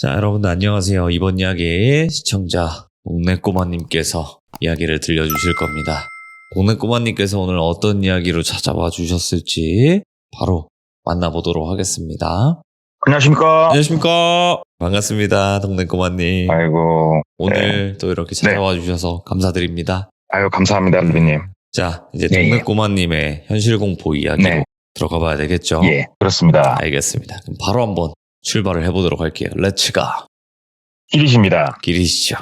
자, 여러분들 안녕하세요. 이번 이야기의 시청자 동네꼬마님께서 이야기를 들려주실 겁니다. 동네꼬마님께서 오늘 어떤 이야기로 찾아와 주셨을지 바로 만나보도록 하겠습니다. 안녕하십니까? 안녕하십니까? 반갑습니다, 동네꼬마님. 아이고. 오늘 또 이렇게 찾아와 주셔서 감사드립니다. 아유, 감사합니다, 루비님. 자, 이제 네. 동네꼬마님의 현실공포 이야기로 네. 들어가 봐야 되겠죠? 예, 그렇습니다. 알겠습니다. 그럼 바로 한번 출발을 해보도록 할게요. 렛츠가. 길이십니다. 길이시죠.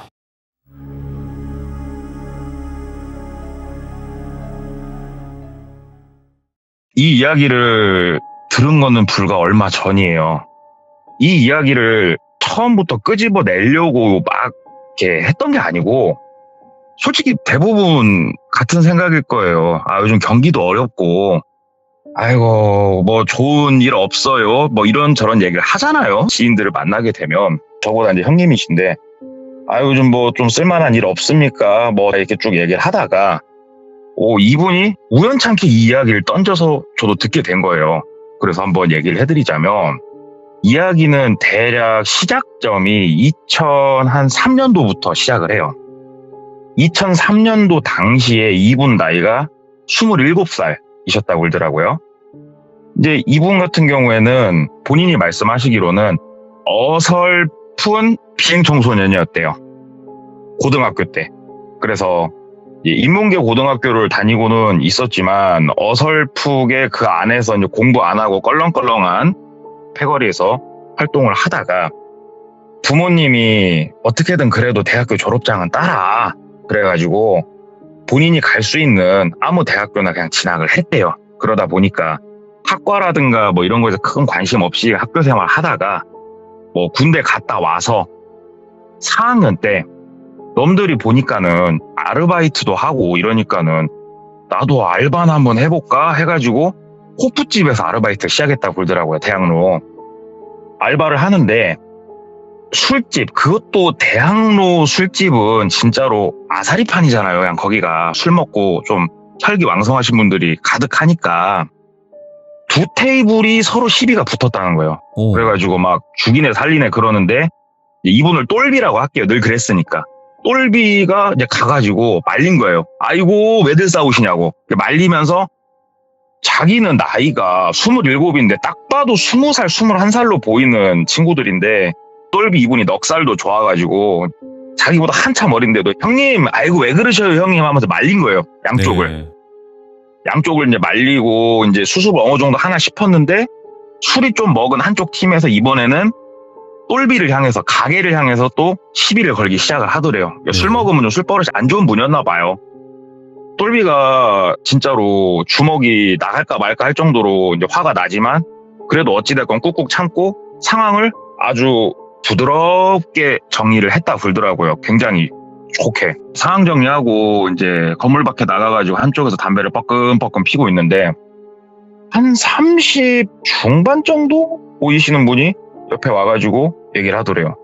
이 이야기를 들은 거는 불과 얼마 전이에요. 이 이야기를 처음부터 끄집어 내려고 막 이렇게 했던 게 아니고, 솔직히 대부분 같은 생각일 거예요. 아, 요즘 경기도 어렵고, 아이고, 뭐 좋은 일 없어요. 뭐 이런저런 얘기를 하잖아요. 지인들을 만나게 되면. 저보다 이제 형님이신데, 아, 요즘 뭐 좀 쓸만한 일 없습니까? 뭐 이렇게 쭉 얘기를 하다가, 이분이 우연찮게 이 이야기를 던져서 저도 듣게 된 거예요. 그래서 한번 얘기를 해드리자면, 이야기는 대략 시작점이 2003년도부터 시작을 해요. 2003년도 당시에 이분 나이가 27살이셨다고 그러더라고요. 이제 이분 같은 경우에는 본인이 말씀하시기로는 어설픈 비행청소년이었대요. 고등학교 때. 그래서 인문계 고등학교를 다니고는 있었지만 어설프게 그 안에서 이제 공부 안 하고 껄렁껄렁한 패거리에서 활동을 하다가 부모님이 어떻게든 그래도 대학교 졸업장은 따라 그래가지고 본인이 갈 수 있는 아무 대학교나 그냥 진학을 했대요. 그러다 보니까 학과라든가 뭐 이런 거에서 큰 관심 없이 학교 생활 하다가 뭐 군대 갔다 와서 4학년 때 놈들이 보니까는 아르바이트도 하고 이러니까는 나도 알바나 한번 해볼까 해가지고 호프집에서 아르바이트 시작했다고 그러더라고요. 대학로 알바를 하는데 술집, 그것도 대학로 술집은 진짜로 아사리판이잖아요. 그냥 거기가 술 먹고 좀 혈기왕성하신 분들이 가득하니까 두 테이블이 서로 시비가 붙었다는 거예요. 오. 그래가지고 막 죽이네 살리네 그러는데 이분을 똘비라고 할게요. 늘 그랬으니까. 똘비가 이제 가가지고 말린 거예요. 아이고 왜들 싸우시냐고. 말리면서 자기는 나이가 27인데 딱 봐도 20살, 21살로 보이는 친구들인데 똘비 이분이 넉살도 좋아가지고 자기보다 한참 어린데도 형님 아이고 왜 그러셔요 형님 하면서 말린 거예요. 양쪽을. 네. 양쪽을 이제 말리고 이제 수습을 어느 정도 하나 싶었는데 술이 좀 먹은 한쪽 팀에서 이번에는 똘비를 향해서 가게를 향해서 또 시비를 걸기 시작을 하더래요. 술 먹으면 좀 술버릇이 안 좋은 분이었나 봐요. 똘비가 진짜로 주먹이 나갈까 말까 할 정도로 이제 화가 나지만 그래도 어찌됐건 꾹꾹 참고 상황을 아주 부드럽게 정리를 했다 그러더라고요. 굉장히 좋게. 상황 정리하고 이제 건물 밖에 나가가지고 한쪽에서 담배를 뻐끔뻐끔 피고 있는데 한 30 중반 정도 보이시는 분이 옆에 와가지고 얘기를 하더래요.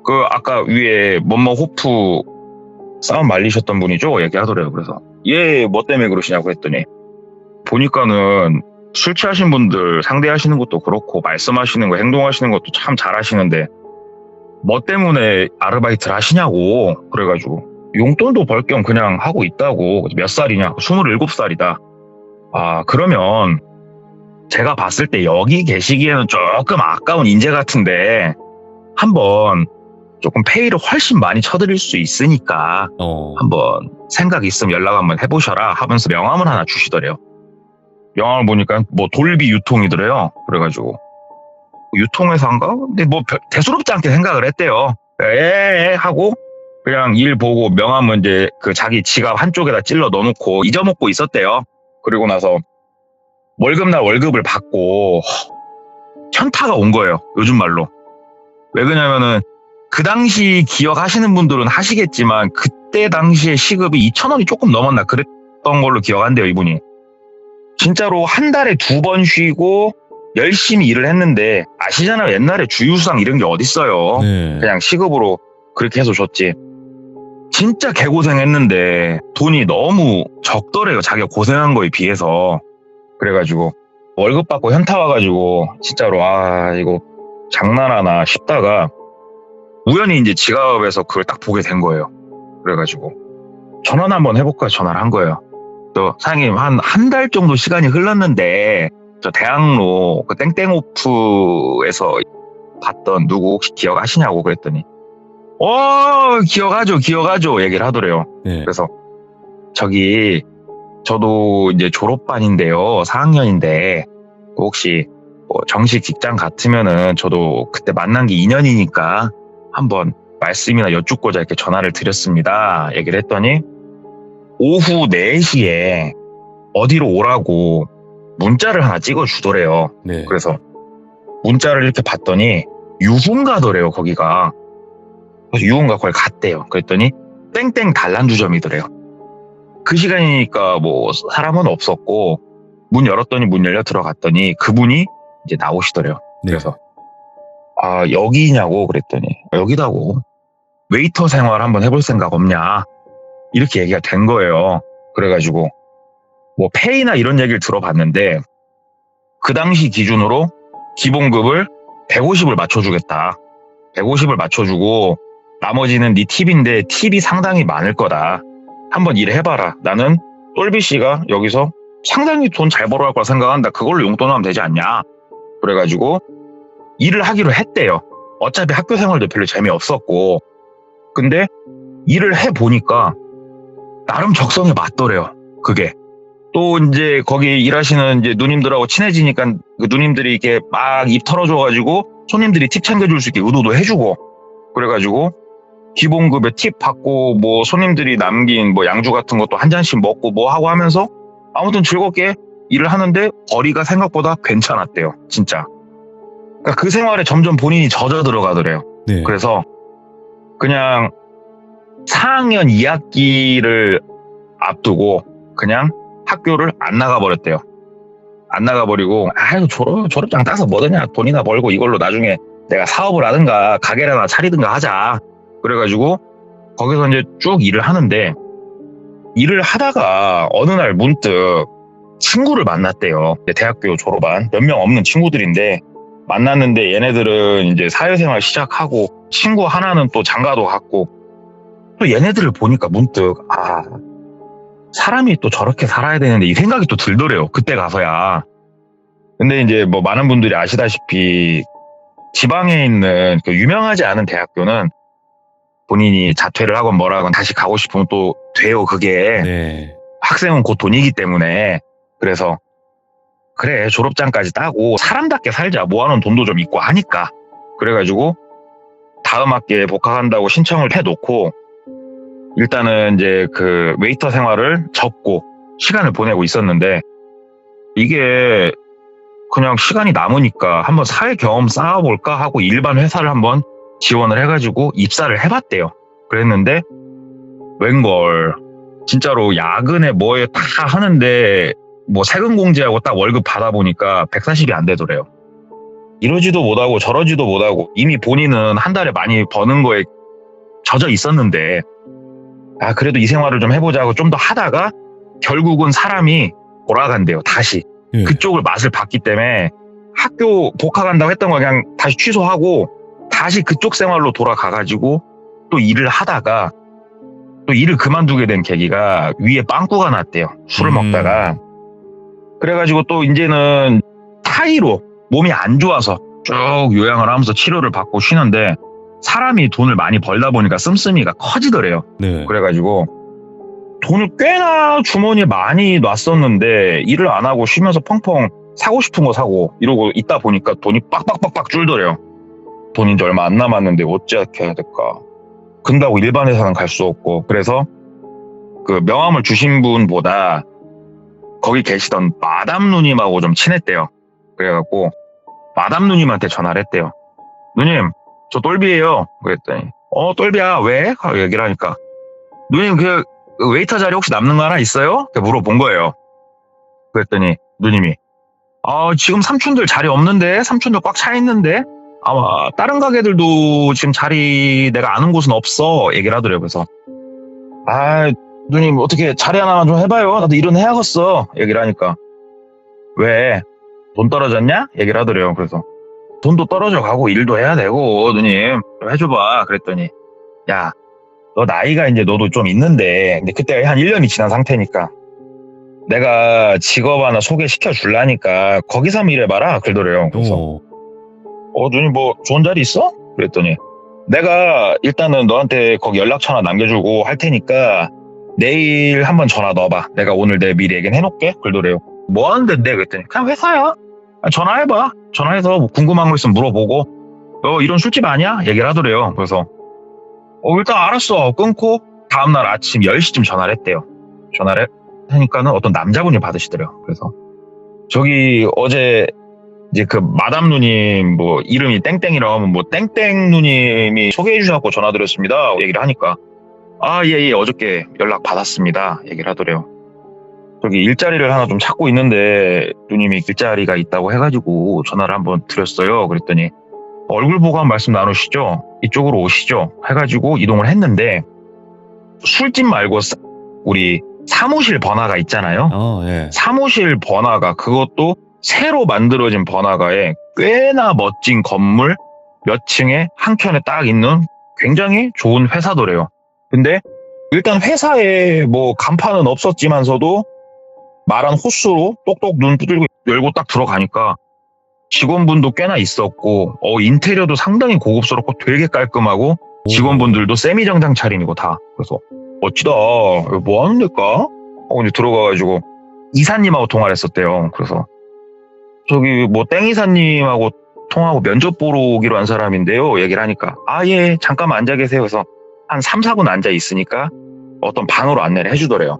그 아까 위에 뭐뭐 호프 싸움 말리셨던 분이죠? 얘기하더래요. 그래서 얘 뭐 때문에 그러시냐고 했더니 보니까는 술 취하신 분들 상대하시는 것도 그렇고 말씀하시는 거 행동하시는 것도 참 잘하시는데 뭐 때문에 아르바이트를 하시냐고. 그래가지고 용돈도 벌 겸 그냥 하고 있다고. 몇 살이냐? 27살이다. 아 그러면 제가 봤을 때 여기 계시기에는 조금 아까운 인재 같은데 한번 조금 페이를 훨씬 많이 쳐드릴 수 있으니까 한번 생각 있으면 연락 한번 해보셔라 하면서 명함을 하나 주시더래요. 명함을 보니까 뭐 돌비 유통이더래요. 그래가지고 유통회사인가? 근데 뭐 대수롭지 않게 생각을 했대요. 하고 그냥 일 보고 명함은 이제 그 자기 지갑 한쪽에다 찔러 넣어놓고 잊어먹고 있었대요. 그리고 나서 월급날 월급을 받고 현타가 온 거예요. 요즘 말로. 왜 그러냐면은 그 당시 기억하시는 분들은 하시겠지만 그때 당시에 시급이 2,000원이 조금 넘었나 그랬던 걸로 기억한대요. 이분이. 진짜로 한 달에 2번 쉬고 열심히 일을 했는데 아시잖아요. 옛날에 주유수당 이런 게 어딨어요. 네. 그냥 시급으로 그렇게 해서 줬지. 진짜 개고생했는데 돈이 너무 적더래요. 자기가 고생한 거에 비해서. 그래가지고 월급 받고 현타 와가지고 진짜로 아 이거 장난하나 싶다가 우연히 이제 지갑에서 그걸 딱 보게 된 거예요. 그래가지고 전화를 한번 해볼까 전화를 한 거예요. 저 사장님 한 달 정도 시간이 흘렀는데 저 대학로 그 땡땡오프에서 봤던 누구 혹시 기억하시냐고 그랬더니 기억하죠 얘기를 하더래요. 네. 그래서 저기 저도 이제 졸업반인데요 4학년인데 혹시 뭐 정식 직장 같으면은 저도 그때 만난 게 인연이니까 한번 말씀이나 여쭙고자 이렇게 전화를 드렸습니다 얘기를 했더니 오후 4시에 어디로 오라고 문자를 하나 찍어주더래요. 네. 그래서 문자를 이렇게 봤더니 유흥가더래요 거기가. 그래서 유흥가 거기 갔대요. 그랬더니 땡땡 단란주점이더래요. 그 시간이니까 뭐 사람은 없었고 문 열었더니 문 열려 들어갔더니 그분이 이제 나오시더래요. 네. 그래서 여기냐고 그랬더니 여기다고 웨이터 생활 한번 해볼 생각 없냐 이렇게 얘기가 된 거예요. 그래가지고 뭐 페이나 이런 얘기를 들어봤는데 그 당시 기준으로 기본급을 150을 맞춰주겠다. 150을 맞춰주고 나머지는 네 팁인데 팁이 상당히 많을 거다. 한번 일해봐라. 나는 똘비 씨가 여기서 상당히 돈 잘 벌어갈 거라 생각한다. 그걸로 용돈 하면 되지 않냐. 그래가지고 일을 하기로 했대요. 어차피 학교 생활도 별로 재미없었고 근데 일을 해보니까 나름 적성에 맞더래요. 그게. 또 이제 거기 일하시는 이제 누님들하고 친해지니까 그 누님들이 이렇게 막 입 털어줘가지고 손님들이 팁 챙겨줄 수 있게 의도도 해주고 그래가지고 기본급에 팁 받고 뭐 손님들이 남긴 뭐 양주 같은 것도 한 잔씩 먹고 뭐 하고 하면서 아무튼 즐겁게 일을 하는데 벌이가 생각보다 괜찮았대요. 진짜. 그러니까 그 생활에 점점 본인이 젖어 들어가더래요. 네. 그래서 그냥 4학년 2학기를 앞두고 그냥 학교를 안 나가버렸대요. 안 나가버리고 졸업장 따서 뭐더냐 돈이나 벌고 이걸로 나중에 내가 사업을 하든가 가게를 하나 차리든가 하자. 그래가지고 거기서 이제 쭉 일을 하는데 일을 하다가 어느 날 문득 친구를 만났대요. 대학교 졸업한 몇 명 없는 친구들인데 만났는데 얘네들은 이제 사회생활 시작하고 친구 하나는 또 장가도 갔고 또 얘네들을 보니까 문득 사람이 또 저렇게 살아야 되는데 이 생각이 또 들더래요. 그때 가서야. 근데 이제 뭐 많은 분들이 아시다시피 지방에 있는 그 유명하지 않은 대학교는 본인이 자퇴를 하건 뭐라건 다시 가고 싶으면 또 돼요. 그게. 네. 학생은 곧 돈이기 때문에. 그래서 그래 졸업장까지 따고 사람답게 살자. 모아놓은 돈도 좀 있고 하니까. 그래가지고 다음 학기에 복학한다고 신청을 해놓고 일단은 이제 그 웨이터 생활을 접고 시간을 보내고 있었는데 이게 그냥 시간이 남으니까 한번 사회 경험 쌓아볼까 하고 일반 회사를 한번 지원을 해가지고 입사를 해봤대요. 그랬는데 웬걸 진짜로 야근에 뭐에 다 하는데 뭐 세금 공제하고 딱 월급 받아보니까 140이 안 되더래요. 이러지도 못하고 저러지도 못하고 이미 본인은 한 달에 많이 버는 거에 젖어 있었는데 그래도 이 생활을 좀 해보자고 좀 더 하다가 결국은 사람이 돌아간대요. 다시. 네. 그쪽을 맛을 봤기 때문에 학교 복학한다고 했던 거 그냥 다시 취소하고 다시 그쪽 생활로 돌아가가지고 또 일을 하다가 또 일을 그만두게 된 계기가 위에 빵꾸가 났대요. 술을 먹다가. 그래가지고 또 이제는 타이로 몸이 안 좋아서 쭉 요양을 하면서 치료를 받고 쉬는데 사람이 돈을 많이 벌다 보니까 씀씀이가 커지더래요. 네. 그래가지고 돈을 꽤나 주머니에 많이 놨었는데 일을 안 하고 쉬면서 펑펑 사고 싶은 거 사고 이러고 있다 보니까 돈이 빡빡빡빡 줄더래요. 돈이 이제 얼마 안 남았는데 어찌하게 해야 될까. 근다고 일반 회사는 갈 수 없고 그래서 그 명함을 주신 분보다 거기 계시던 마담 누님하고 좀 친했대요. 그래갖고 마담 누님한테 전화를 했대요. 누님 저 똘비예요. 그랬더니 똘비야 왜? 하고 얘기를 하니까 누님 그 웨이터 자리 혹시 남는 거 하나 있어요? 이렇게 물어본 거예요. 그랬더니 누님이 지금 삼촌들 자리 없는데 삼촌들 꽉 차 있는데 아마 다른 가게들도 지금 자리 내가 아는 곳은 없어 얘기를 하더래요. 그래서 누님 어떻게 자리 하나만 좀 해봐요. 나도 일은 해야겠어 얘기를 하니까 왜? 돈 떨어졌냐? 얘기를 하더래요. 그래서 돈도 떨어져 가고 일도 해야 되고 누님 좀 해줘봐. 그랬더니 야, 너 나이가 이제 너도 좀 있는데 근데 그때 한 1년이 지난 상태니까 내가 직업 하나 소개시켜 줄라니까 거기서 한번 일해봐라. 그러더래요. 그래서 누님 뭐 좋은 자리 있어? 그랬더니 내가 일단은 너한테 거기 연락처 하나 남겨주고 할 테니까 내일 한번 전화 넣어봐. 내가 오늘 내 미리 얘기는 해놓을게. 그러더래요. 뭐 하는 데인데? 그랬더니 그냥 회사야. 전화해봐. 전화해서 뭐 궁금한 거 있으면 물어보고 이런 술집 아니야? 얘기를 하더래요. 그래서 일단 알았어. 끊고 다음날 아침 10시쯤 전화를 했대요. 전화를 하니까는 어떤 남자분이 받으시더래요. 그래서 저기 어제 이제 그 마담 누님 뭐 이름이 땡땡이라고 하면 뭐 땡땡 누님이 소개해 주셔서 전화드렸습니다. 얘기를 하니까 예, 어저께 연락 받았습니다. 얘기를 하더래요. 저기 일자리를 하나 좀 찾고 있는데 누님이 일자리가 있다고 해가지고 전화를 한번 드렸어요. 그랬더니 얼굴 보고 한 말씀 나누시죠. 이쪽으로 오시죠. 해가지고 이동을 했는데 술집 말고 우리 사무실 번화가 있잖아요. 예. 사무실 번화가 그것도 새로 만들어진 번화가에 꽤나 멋진 건물 몇 층에 한 켠에 딱 있는 굉장히 좋은 회사더래요. 근데 일단 회사에 뭐 간판은 없었지만서도 말한 호수로 똑똑 눈 두들고 열고 딱 들어가니까 직원분도 꽤나 있었고 인테리어도 상당히 고급스럽고 되게 깔끔하고 직원분들도 세미정장 차림이고 다. 그래서 멋지다. 뭐 하는 데일까? 이제 들어가가지고 이사님하고 통화를 했었대요. 그래서 저기 뭐 땡이사님하고 통화하고 면접 보러 오기로 한 사람인데요. 얘기를 하니까 예, 잠깐만 앉아 계세요. 그래서 한 3, 4분 앉아 있으니까 어떤 방으로 안내를 해주더래요.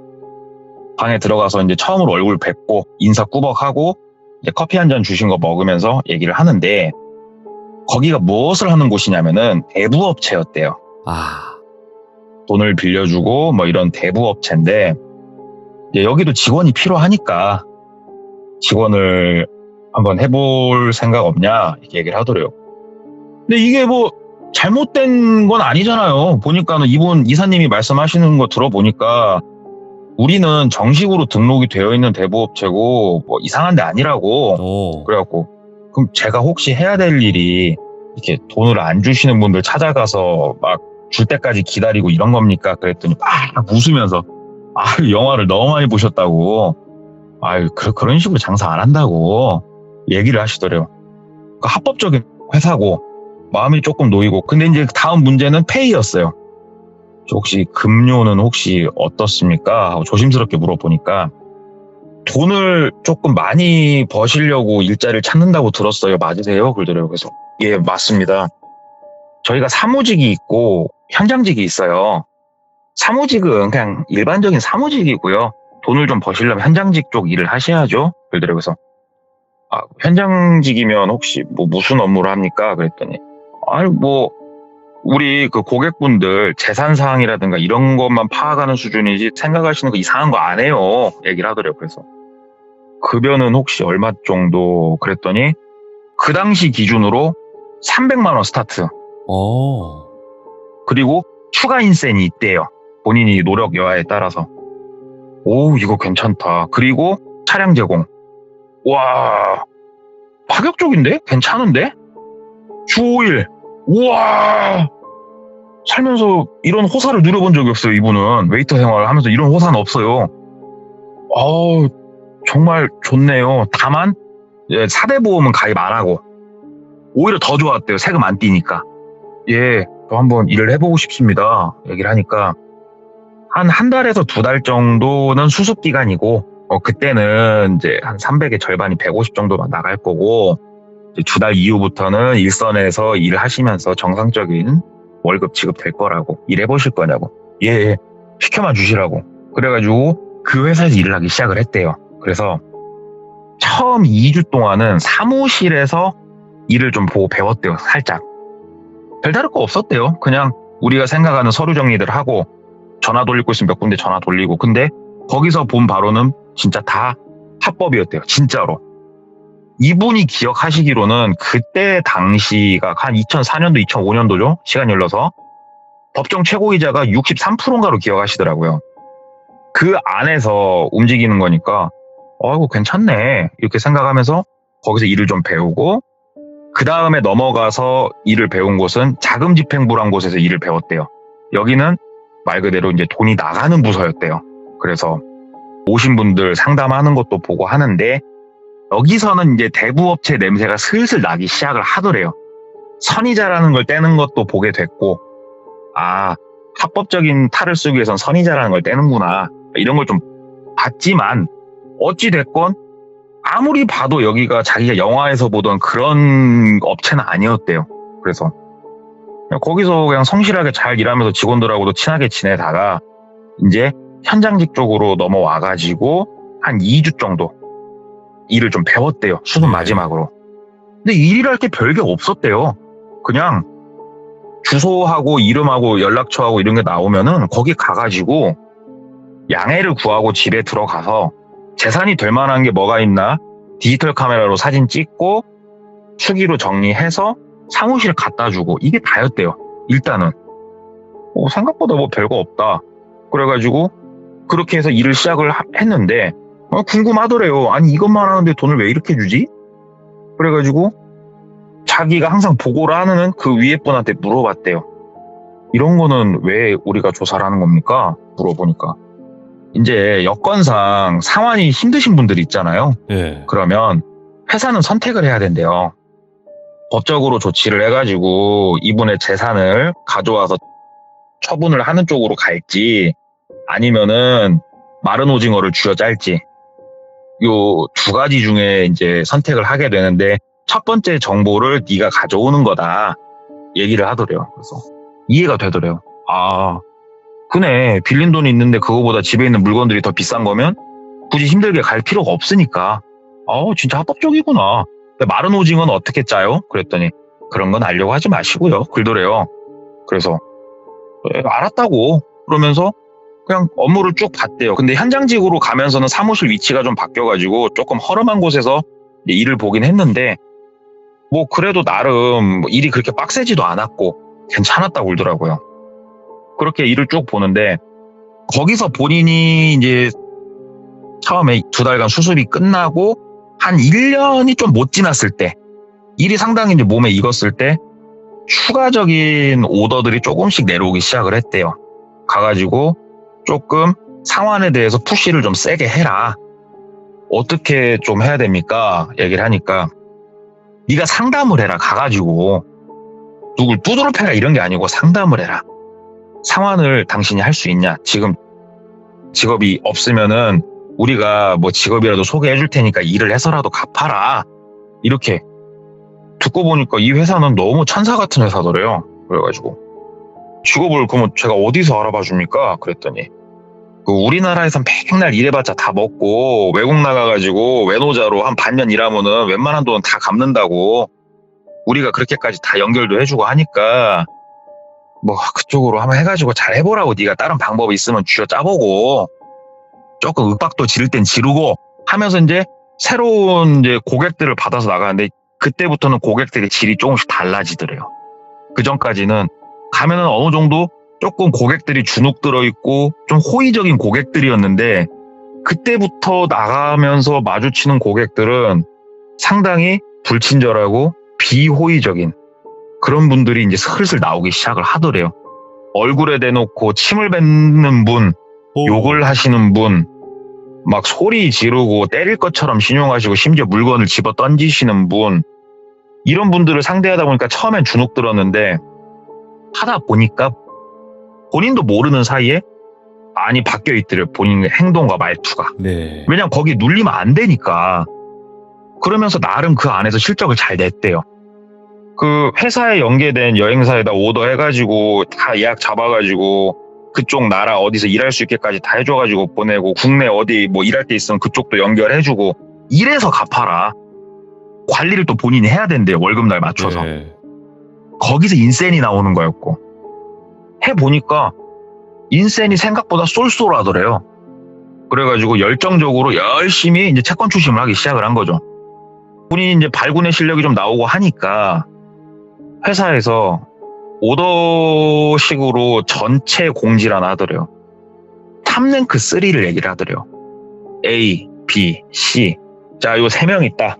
방에 들어가서 이제 처음으로 얼굴 뵙고 인사 꾸벅하고 이제 커피 한 잔 주신 거 먹으면서 얘기를 하는데 거기가 무엇을 하는 곳이냐면은 대부업체였대요. 돈을 빌려주고 뭐 이런 대부업체인데 이제 여기도 직원이 필요하니까 직원을 한번 해볼 생각 없냐 이렇게 얘기를 하더래요. 근데 이게 뭐 잘못된 건 아니잖아요. 보니까는 이분 이사님이 말씀하시는 거 들어보니까 우리는 정식으로 등록이 되어 있는 대부업체고 뭐 이상한 데 아니라고. 그래갖고 그럼 제가 혹시 해야 될 일이 이렇게 돈을 안 주시는 분들 찾아가서 막 줄 때까지 기다리고 이런 겁니까? 그랬더니 막 웃으면서 영화를 너무 많이 보셨다고 그런 식으로 장사 안 한다고 얘기를 하시더래요. 그러니까 합법적인 회사고 마음이 조금 놓이고 근데 이제 다음 문제는 페이였어요. 혹시 급료는 혹시 어떻습니까? 하고 조심스럽게 물어보니까 돈을 조금 많이 버시려고 일자리를 찾는다고 들었어요. 맞으세요? 그러더라고요. 그래서 예, 맞습니다. 저희가 사무직이 있고 현장직이 있어요. 사무직은 그냥 일반적인 사무직이고요. 돈을 좀 버시려면 현장직 쪽 일을 하셔야죠. 그러더라고요. 그래서 현장직이면 혹시 뭐 무슨 업무를 합니까? 그랬더니 뭐 우리 그 고객분들 재산 사항이라든가 이런 것만 파악하는 수준이지 생각하시는 거 이상한 거 안 해요. 얘기를 하더래요. 그래서 급여는 혹시 얼마 정도? 그랬더니 그 당시 기준으로 300만 원 스타트. 그리고 추가 인센이 있대요. 본인이 노력 여하에 따라서. 이거 괜찮다. 그리고 차량 제공. 와, 파격적인데? 괜찮은데? 주 5일. 우와! 살면서 이런 호사를 누려본 적이 없어요. 이분은 웨이터 생활을 하면서 이런 호사는 없어요. 정말 좋네요. 다만 4대 보험은 가입 안 하고 오히려 더 좋았대요. 세금 안 떼니까. 예, 저 한번 일을 해보고 싶습니다. 얘기를 하니까 한 달에서 2달 정도는 수습 기간이고 그때는 이제 한 300의 절반이 150 정도만 나갈 거고 2달 이후부터는 일선에서 일을 하시면서 정상적인 월급 지급될 거라고. 일해보실 거냐고. 예, 시켜만 주시라고. 그래가지고 그 회사에서 일을 하기 시작을 했대요. 그래서 처음 2주 동안은 사무실에서 일을 좀 보고 배웠대요. 살짝. 별다를 거 없었대요. 그냥 우리가 생각하는 서류 정리들 하고 전화 돌릴 거 있으면 몇 군데 전화 돌리고. 근데 거기서 본 바로는 진짜 다 합법이었대요. 진짜로. 이분이 기억하시기로는 그때 당시가 한 2004년도, 2005년도죠. 시간이 흘러서 법정 최고이자가 63%인가로 기억하시더라고요. 그 안에서 움직이는 거니까 이거 괜찮네 이렇게 생각하면서 거기서 일을 좀 배우고 그 다음에 넘어가서 일을 배운 곳은 자금집행부란 곳에서 일을 배웠대요. 여기는 말 그대로 이제 돈이 나가는 부서였대요. 그래서 오신 분들 상담하는 것도 보고 하는데 여기서는 이제 대부업체 냄새가 슬슬 나기 시작을 하더래요. 선의자라는 걸 떼는 것도 보게 됐고, 아, 합법적인 탈을 쓰기 위해선 선의자라는 걸 떼는구나. 이런 걸 좀 봤지만 어찌됐건 아무리 봐도 여기가 자기가 영화에서 보던 그런 업체는 아니었대요. 그래서 거기서 그냥 성실하게 잘 일하면서 직원들하고도 친하게 지내다가 이제 현장직 쪽으로 넘어와가지고 한 2주 정도 일을 좀 배웠대요. 수습 마지막으로. 근데 일이랄 게 별게 없었대요. 그냥 주소하고 이름하고 연락처하고 이런 게 나오면은 거기 가가지고 양해를 구하고 집에 들어가서 재산이 될 만한 게 뭐가 있나 디지털 카메라로 사진 찍고 수기로 정리해서 사무실에 갖다 주고 이게 다였대요. 일단은 생각보다 뭐 별거 없다. 그래가지고 그렇게 해서 일을 시작을 했는데 궁금하더래요. 아니 이것만 하는데 돈을 왜 이렇게 주지? 그래가지고 자기가 항상 보고를 하는 그 위에 분한테 물어봤대요. 이런 거는 왜 우리가 조사를 하는 겁니까? 물어보니까 이제 여건상 상환이 힘드신 분들이 있잖아요. 예. 그러면 회사는 선택을 해야 된대요. 법적으로 조치를 해가지고 이분의 재산을 가져와서 처분을 하는 쪽으로 갈지 아니면은 마른 오징어를 쥐어짤지 요 두 가지 중에 이제 선택을 하게 되는데 첫 번째 정보를 네가 가져오는 거다 얘기를 하더래요. 그래서 이해가 되더래요. 아, 그네 빌린 돈이 있는데 그거보다 집에 있는 물건들이 더 비싼 거면 굳이 힘들게 갈 필요가 없으니까 진짜 합법적이구나. 근데 마른 오징어는 어떻게 짜요? 그랬더니 그런 건 알려고 하지 마시고요. 그러더래요. 그래서 알았다고 그러면서 그냥 업무를 쭉 봤대요. 근데 현장직으로 가면서는 사무실 위치가 좀 바뀌어가지고 조금 허름한 곳에서 일을 보긴 했는데 뭐 그래도 나름 일이 그렇게 빡세지도 않았고 괜찮았다고 그러더라고요. 그렇게 일을 쭉 보는데 거기서 본인이 이제 처음에 2달간 수습이 끝나고 한 1년이 좀 못 지났을 때 일이 상당히 이제 몸에 익었을 때 추가적인 오더들이 조금씩 내려오기 시작을 했대요. 가가지고 조금 상환에 대해서 푸시를 좀 세게 해라. 어떻게 좀 해야 됩니까? 얘기를 하니까 네가 상담을 해라. 가가지고 누굴 두드러 패라 이런 게 아니고 상담을 해라. 상환을 당신이 할 수 있냐? 지금 직업이 없으면은 우리가 뭐 직업이라도 소개해 줄 테니까 일을 해서라도 갚아라. 이렇게 듣고 보니까 이 회사는 너무 천사 같은 회사더래요. 그래가지고 직업을 그러면 제가 어디서 알아봐 줍니까? 그랬더니 우리나라에선 맨날 일해봤자 다 먹고 외국 나가가지고 외노자로 한 반년 일하면은 웬만한 돈은 다 갚는다고 우리가 그렇게까지 다 연결도 해주고 하니까 뭐 그쪽으로 한번 해가지고 잘 해보라고. 네가 다른 방법이 있으면 쥐어 짜보고 조금 윽박도 지를 땐 지르고 하면서 이제 새로운 이제 고객들을 받아서 나가는데 그때부터는 고객들의 질이 조금씩 달라지더래요. 그 전까지는 가면은 어느 정도 조금 고객들이 주눅 들어있고 좀 호의적인 고객들이었는데 그때부터 나가면서 마주치는 고객들은 상당히 불친절하고 비호의적인 그런 분들이 이제 슬슬 나오기 시작을 하더래요. 얼굴에 대놓고 침을 뱉는 분, 욕을 하시는 분, 막 소리 지르고 때릴 것처럼 신용하시고 심지어 물건을 집어 던지시는 분, 이런 분들을 상대하다 보니까 처음엔 주눅 들었는데 하다 보니까 본인도 모르는 사이에 많이 바뀌어 있더래요. 본인의 행동과 말투가. 네. 왜냐면 거기 눌리면 안 되니까. 그러면서 나름 그 안에서 실적을 잘 냈대요. 그 회사에 연계된 여행사에다 오더 해가지고 다 예약 잡아가지고 그쪽 나라 어디서 일할 수 있게까지 다 해줘가지고 보내고 국내 어디 뭐 일할 때 있으면 그쪽도 연결해주고 이래서 갚아라. 관리를 또 본인이 해야 된대요. 월급날 맞춰서. 네. 거기서 인센이 나오는 거였고 해보니까 인센이 생각보다 쏠쏠하더래요. 그래가지고 열정적으로 열심히 이제 채권 추심을 하기 시작을 한 거죠. 본인이 이제 발군의 실력이 좀 나오고 하니까 회사에서 오더식으로 전체 공지를 하나 하더래요. 탑랭크 3를 얘기를 하더래요. A, B, C. 자, 요 3명 있다.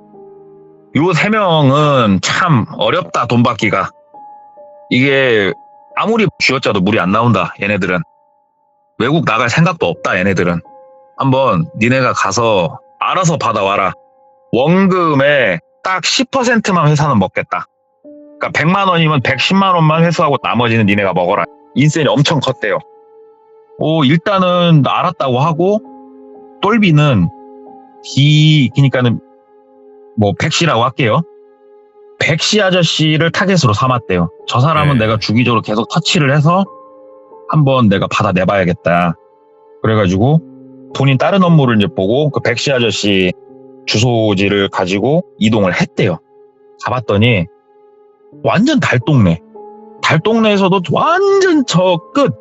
요 세 명은 참 어렵다, 돈 받기가. 이게 아무리 쥐어짜도 물이 안 나온다, 얘네들은. 외국 나갈 생각도 없다, 얘네들은. 한번 니네가 가서 알아서 받아와라. 원금의 딱 10%만 회사는 먹겠다. 그러니까 100만 원이면 110만 원만 회수하고 나머지는 니네가 먹어라. 인센이 엄청 컸대요. 일단은 알았다고 하고, 똘비는 그러니까는 뭐 백씨라고 할게요. 백씨 아저씨를 타겟으로 삼았대요. 저 사람은 네. 내가 주기적으로 계속 터치를 해서 한번 내가 받아내봐야겠다. 그래가지고 본인 다른 업무를 이제 보고 그 백씨 아저씨 주소지를 가지고 이동을 했대요. 가봤더니 완전 달동네. 달동네에서도 완전 저 끝.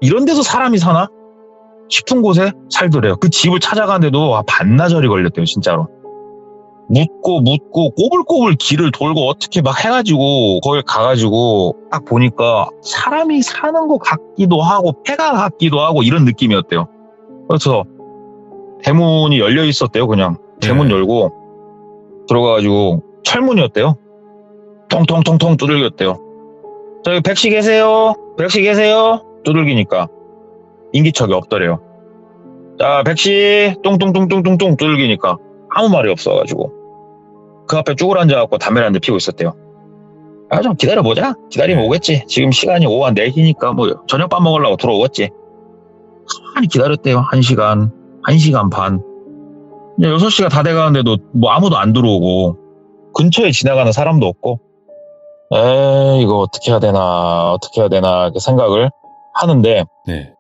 이런 데서 사람이 사나? 싶은 곳에 살더래요. 그 집을 찾아가는데도 반나절이 걸렸대요, 진짜로. 묻고 꼬불꼬불 길을 돌고 어떻게 막 해가지고 거기 가가지고 딱 보니까 사람이 사는 것 같기도 하고 폐가 같기도 하고 이런 느낌이었대요. 그래서 대문이 열려 있었대요. 그냥 대문 열고 들어가가지고 철문이었대요. 통통통통 두들겼대요. 저기 백씨 계세요? 백씨 계세요? 두들기니까 인기척이 없더래요. 자, 백씨 똥똥똥똥똥똥 두들기니까 아무 말이 없어가지고 그 앞에 쭈글 앉아갖고 담배를 한 대 피우고 있었대요. 좀 기다려보자. 기다리면 오겠지. 지금 시간이 오후 한 4시니까 뭐 저녁밥 먹으려고 들어오겠지. 많이 기다렸대요. 1시간, 1시간 반. 이제 6시가 다 돼가는데도 뭐 아무도 안 들어오고 근처에 지나가는 사람도 없고 이거 어떻게 해야 되나 이렇게 생각을 하는데 네.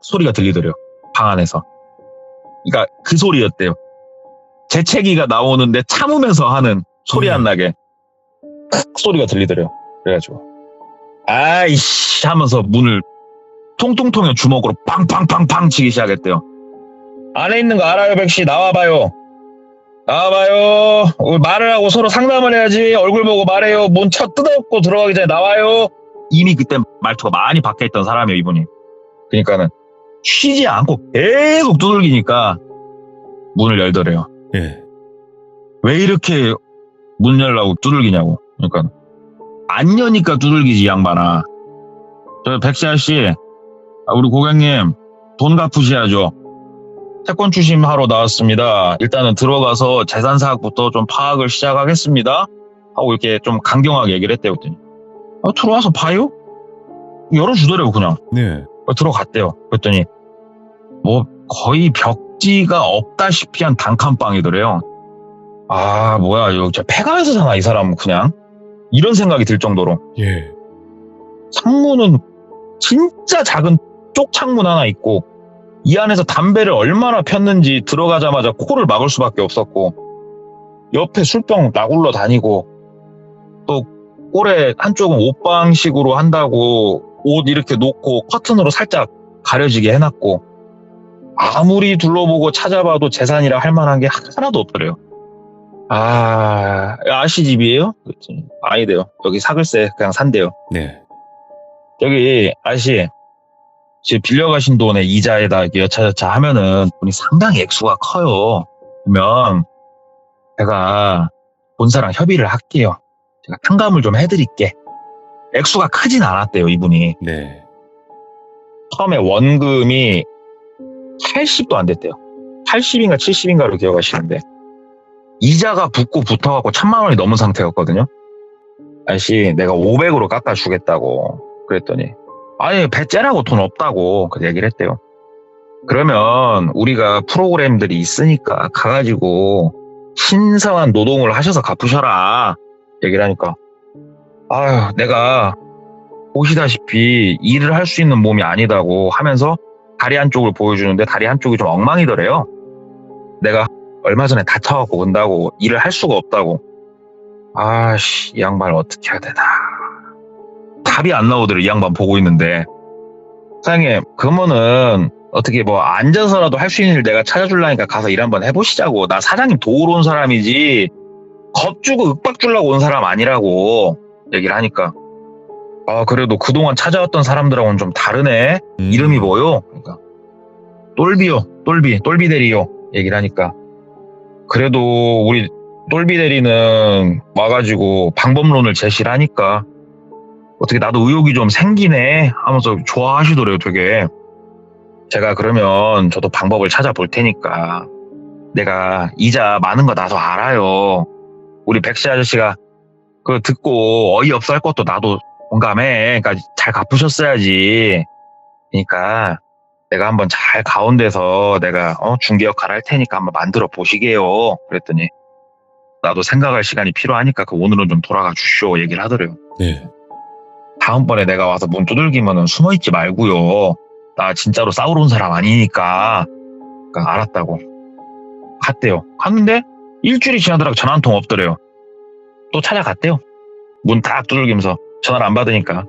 소리가 들리더래요. 방 안에서. 그러니까 그 소리였대요. 재채기가 나오는데 참으면서 하는 소리 안 나게 소리가 들리더래요. 그래가지고 아이씨 하면서 문을 통통통에 주먹으로 빵빵빵빵 치기 시작했대요. 안에 있는 거 알아요, 백씨? 나와봐요. 말을 하고 서로 상담을 해야지. 얼굴 보고 말해요. 문 뜯어엎고 들어가기 전에 나와요. 이미 그때 말투가 많이 바뀌어있던 사람이에요, 이분이. 그러니까는 쉬지 않고 계속 두들기니까 문을 열더래요. 예. 왜 이렇게 문 열라고 두들기냐고. 그러니까 안 여니까 두들기지, 이 양반아. 저 백씨 아저씨, 우리 고객님 돈 갚으셔야죠. 채권 추심하러 나왔습니다. 일단은 들어가서 재산 사학부터 좀 파악을 시작하겠습니다. 하고 이렇게 좀 강경하게 얘기를 했대요. 그랬더니 들어와서 봐요? 열어주더래요, 그냥. 네. 들어갔대요. 그랬더니 뭐 거의 벽지가 없다시피 한 단칸방이더래요. 뭐야, 이거 진짜 폐가에서 사나 이 사람은. 그냥 이런 생각이 들 정도로. 예. 창문은 진짜 작은 쪽 창문 하나 있고 이 안에서 담배를 얼마나 폈는지 들어가자마자 코를 막을 수밖에 없었고 옆에 술병 나굴러 다니고 또 꼴에 한쪽은 옷방식으로 한다고 옷 이렇게 놓고 커튼으로 살짝 가려지게 해놨고 아무리 둘러보고 찾아봐도 재산이라 할 만한 게 하나도 없더래요. 아씨 집이에요? 그랬더니 아니래요. 여기 사글세 그냥 산대요. 네. 저기 아저씨 지금 빌려가신 돈에 이자에다 이렇게 여차저차 하면은 돈이 상당히 액수가 커요. 그러면 제가 본사랑 협의를 할게요. 제가 탕감을 좀 해드릴게. 액수가 크진 않았대요, 이분이. 네. 처음에 원금이 80도 안 됐대요. 80인가 70인가로 기억하시는데 이자가 붙고 붙어갖고 1,000만 원이 넘은 상태였거든요. 아저씨 내가 500으로 깎아주겠다고 그랬더니 아니 배째라고 돈 없다고 그 얘기를 했대요. 그러면 우리가 프로그램들이 있으니까 가가지고 신성한 노동을 하셔서 갚으셔라 얘기를 하니까 내가 보시다시피 일을 할 수 있는 몸이 아니다고 하면서 다리 한쪽을 보여주는데 다리 한쪽이 좀 엉망이더래요. 내가 얼마 전에 다쳐갖고 온다고 일을 할 수가 없다고. 이 양반을 어떻게 해야 되나. 답이 안 나오더래, 이 양반 보고 있는데. 사장님, 그러면은 어떻게 뭐 앉아서라도 할 수 있는 일 내가 찾아주려니까 가서 일 한번 해보시자고. 나 사장님 도우러 온 사람이지 겁주고 윽박 주려고 온 사람 아니라고 얘기를 하니까 그래도 그동안 찾아왔던 사람들하고는 좀 다르네. 이름이 뭐요? 그러니까 똘비 대리요 얘기를 하니까 그래도 우리 똘비 대리는 와가지고 방법론을 제시를 하니까 어떻게 나도 의욕이 좀 생기네 하면서 좋아하시더래요, 되게. 제가 그러면 저도 방법을 찾아볼 테니까 내가 이자 많은 거 나도 알아요. 우리 백씨 아저씨가 그 듣고 어이없어 할 것도 나도 공감해. 그러니까 잘 갚으셨어야지. 그러니까 내가 한번 잘 가운데서 내가 중개 역할 할 테니까 한번 만들어 보시게요. 그랬더니 나도 생각할 시간이 필요하니까 그 오늘은 좀 돌아가 주시오 얘기를 하더래요. 네. 다음번에 내가 와서 문 두들기면은 숨어있지 말고요. 나 진짜로 싸우러 온 사람 아니니까. 그러니까 알았다고. 갔대요. 갔는데 일주일이 지나더라고 전화 한 통 없더래요. 또 찾아갔대요. 문 딱 두들기면서 전화를 안 받으니까.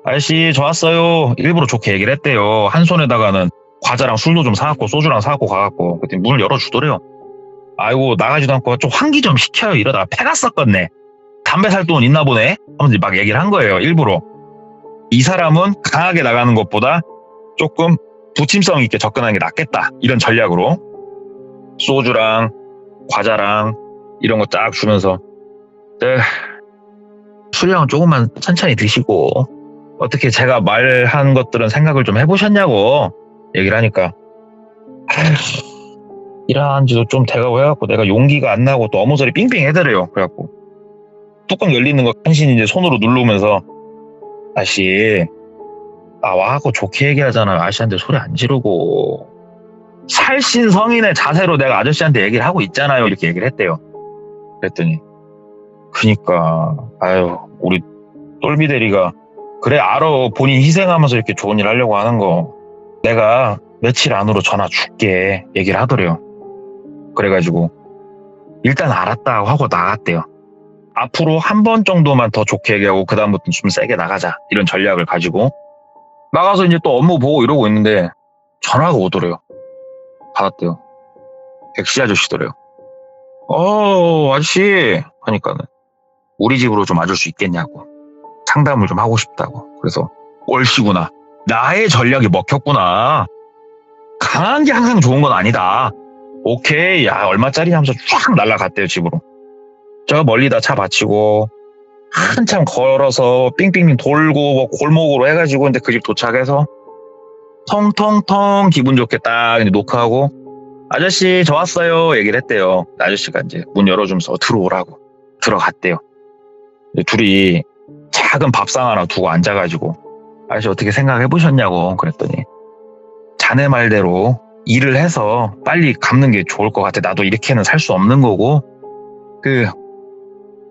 아저씨 저 왔어요. 일부러 좋게 얘기를 했대요. 한 손에다가는 과자랑 술도 좀 사갖고 소주랑 사갖고 가갖고. 그랬더니 문을 열어주더래요. 아이고 나가지도 않고 좀 환기 좀 시켜요. 이러다가 폐가 썩겠네. 담배 살 돈 있나 보네 하면서 막 얘기를 한 거예요. 일부러. 이 사람은 강하게 나가는 것보다 조금 부침성 있게 접근하는 게 낫겠다. 이런 전략으로 소주랑 과자랑 이런 거 쫙 주면서 네, 술량은 조금만 천천히 드시고 어떻게 제가 말한 것들은 생각을 좀 해보셨냐고 얘기를 하니까 일한 지도 좀 돼가고 해갖고 내가 용기가 안 나고 또 어머소리 삥삥 해대래요. 그래갖고 뚜껑 열리는 거 간신히 이제 손으로 누르면서 아저씨 나 와갖고 좋게 얘기하잖아. 아저씨한테 소리 안 지르고 살신 성인의 자세로 내가 아저씨한테 얘기를 하고 있잖아요. 이렇게 얘기를 했대요. 그랬더니 그니까 아유 우리 똘비 대리가 그래 알아. 본인 희생하면서 이렇게 좋은 일 하려고 하는 거 내가 며칠 안으로 전화 줄게 얘기를 하더래요. 그래가지고 일단 알았다고 하고 나갔대요. 앞으로 한 번 정도만 더 좋게 얘기하고 그 다음부터 좀 세게 나가자 이런 전략을 가지고 나가서 이제 또 업무 보고 이러고 있는데 전화가 오더래요. 받았대요. 백씨 아저씨더래요. 아저씨 하니까는 우리 집으로 좀 와줄 수 있겠냐고 상담을 좀 하고 싶다고. 그래서 얼씨구나 나의 전략이 먹혔구나. 강한 게 항상 좋은 건 아니다. 오케이 야 얼마짜리냐 하면서 쫙 날아갔대요 집으로. 저 멀리다 차 받치고 한참 걸어서 삥삥삥 돌고 뭐 골목으로 해가지고 근데 그 집 도착해서 통통통 기분 좋게 딱 이제 노크하고 아저씨 저 왔어요 얘기를 했대요. 아저씨가 이제 문 열어주면서 들어오라고 들어갔대요. 둘이 작은 밥상 하나 두고 앉아가지고 아저씨 어떻게 생각해 보셨냐고 그랬더니 자네 말대로 일을 해서 빨리 갚는 게 좋을 것 같아. 나도 이렇게는 살 수 없는 거고 그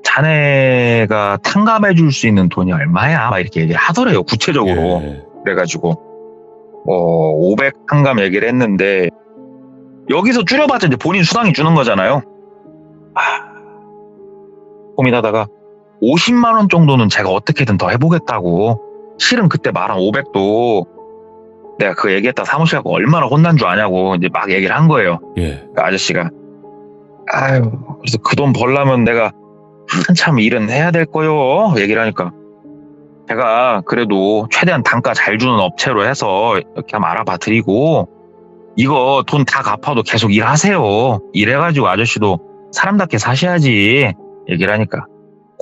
자네가 탕감해 줄 수 있는 돈이 얼마야? 막 이렇게 얘기를 하더래요. 구체적으로. 예. 그래가지고 500 탕감 얘기를 했는데 여기서 줄여봤자 이제 본인 수당이 주는 거잖아요. 고민하다가 50만 원 정도는 제가 어떻게든 더 해보겠다고. 실은 그때 말한 500도 내가 그 얘기했다 사무실 가고 얼마나 혼난 줄 아냐고 이제 막 얘기를 한 거예요. 예. 그 아저씨가 그래서 그 돈 벌려면 내가 한참 일은 해야 될 거요 얘기를 하니까 제가 그래도 최대한 단가 잘 주는 업체로 해서 이렇게 한번 알아봐 드리고 이거 돈 다 갚아도 계속 일하세요. 일해가지고 아저씨도 사람답게 사셔야지 얘기를 하니까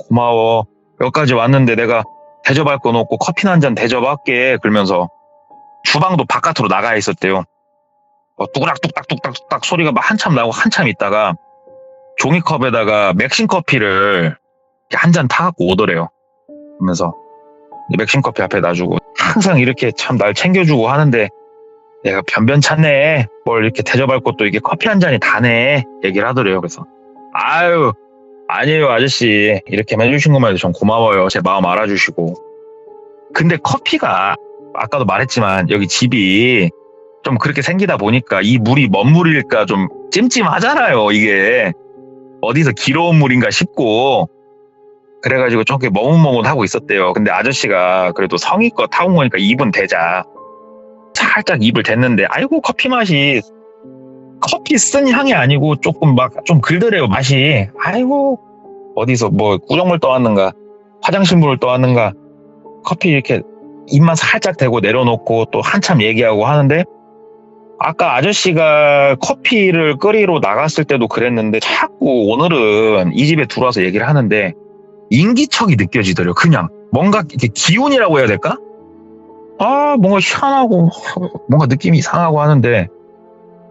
고마워. 여기까지 왔는데 내가 대접할 건 없고 커피나 한 잔 대접할게 그러면서 주방도 바깥으로 나가 있었대요. 뚜그락 뚝딱뚝딱 소리가 막 한참 나고 한참 있다가 종이컵에다가 맥심 커피를 한 잔 타갖고 오더래요. 그러면서 맥심 커피 앞에 놔주고 항상 이렇게 참 날 챙겨주고 하는데 내가 변변찮네. 뭘 이렇게 대접할 것도 이게 커피 한 잔이 다네 얘기를 하더래요. 그래서 아니에요 아저씨 이렇게만 해주신 것만 해도 전 고마워요. 제 마음 알아주시고. 근데 커피가 아까도 말했지만 여기 집이 좀 그렇게 생기다 보니까 이 물이 뭔 물일까 좀 찜찜하잖아요. 이게 어디서 길어온 물인가 싶고 그래가지고 좀 머뭇머뭇하고 있었대요. 근데 아저씨가 그래도 성의껏 타온 거니까 입은 대자 살짝 입을 댔는데 아이고 커피 맛이 커피 쓴 향이 아니고 조금 막 좀 글더래요 맛이. 아이고 어디서 뭐 구정물 떠왔는가 화장실 물을 떠왔는가 커피 이렇게 입만 살짝 대고 내려놓고 또 한참 얘기하고 하는데 아까 아저씨가 커피를 끓이러 나갔을 때도 그랬는데 자꾸 오늘은 이 집에 들어와서 얘기를 하는데 인기척이 느껴지더래요. 그냥 뭔가 이렇게 기운이라고 해야 될까? 뭔가 희한하고 뭔가 느낌이 이상하고 하는데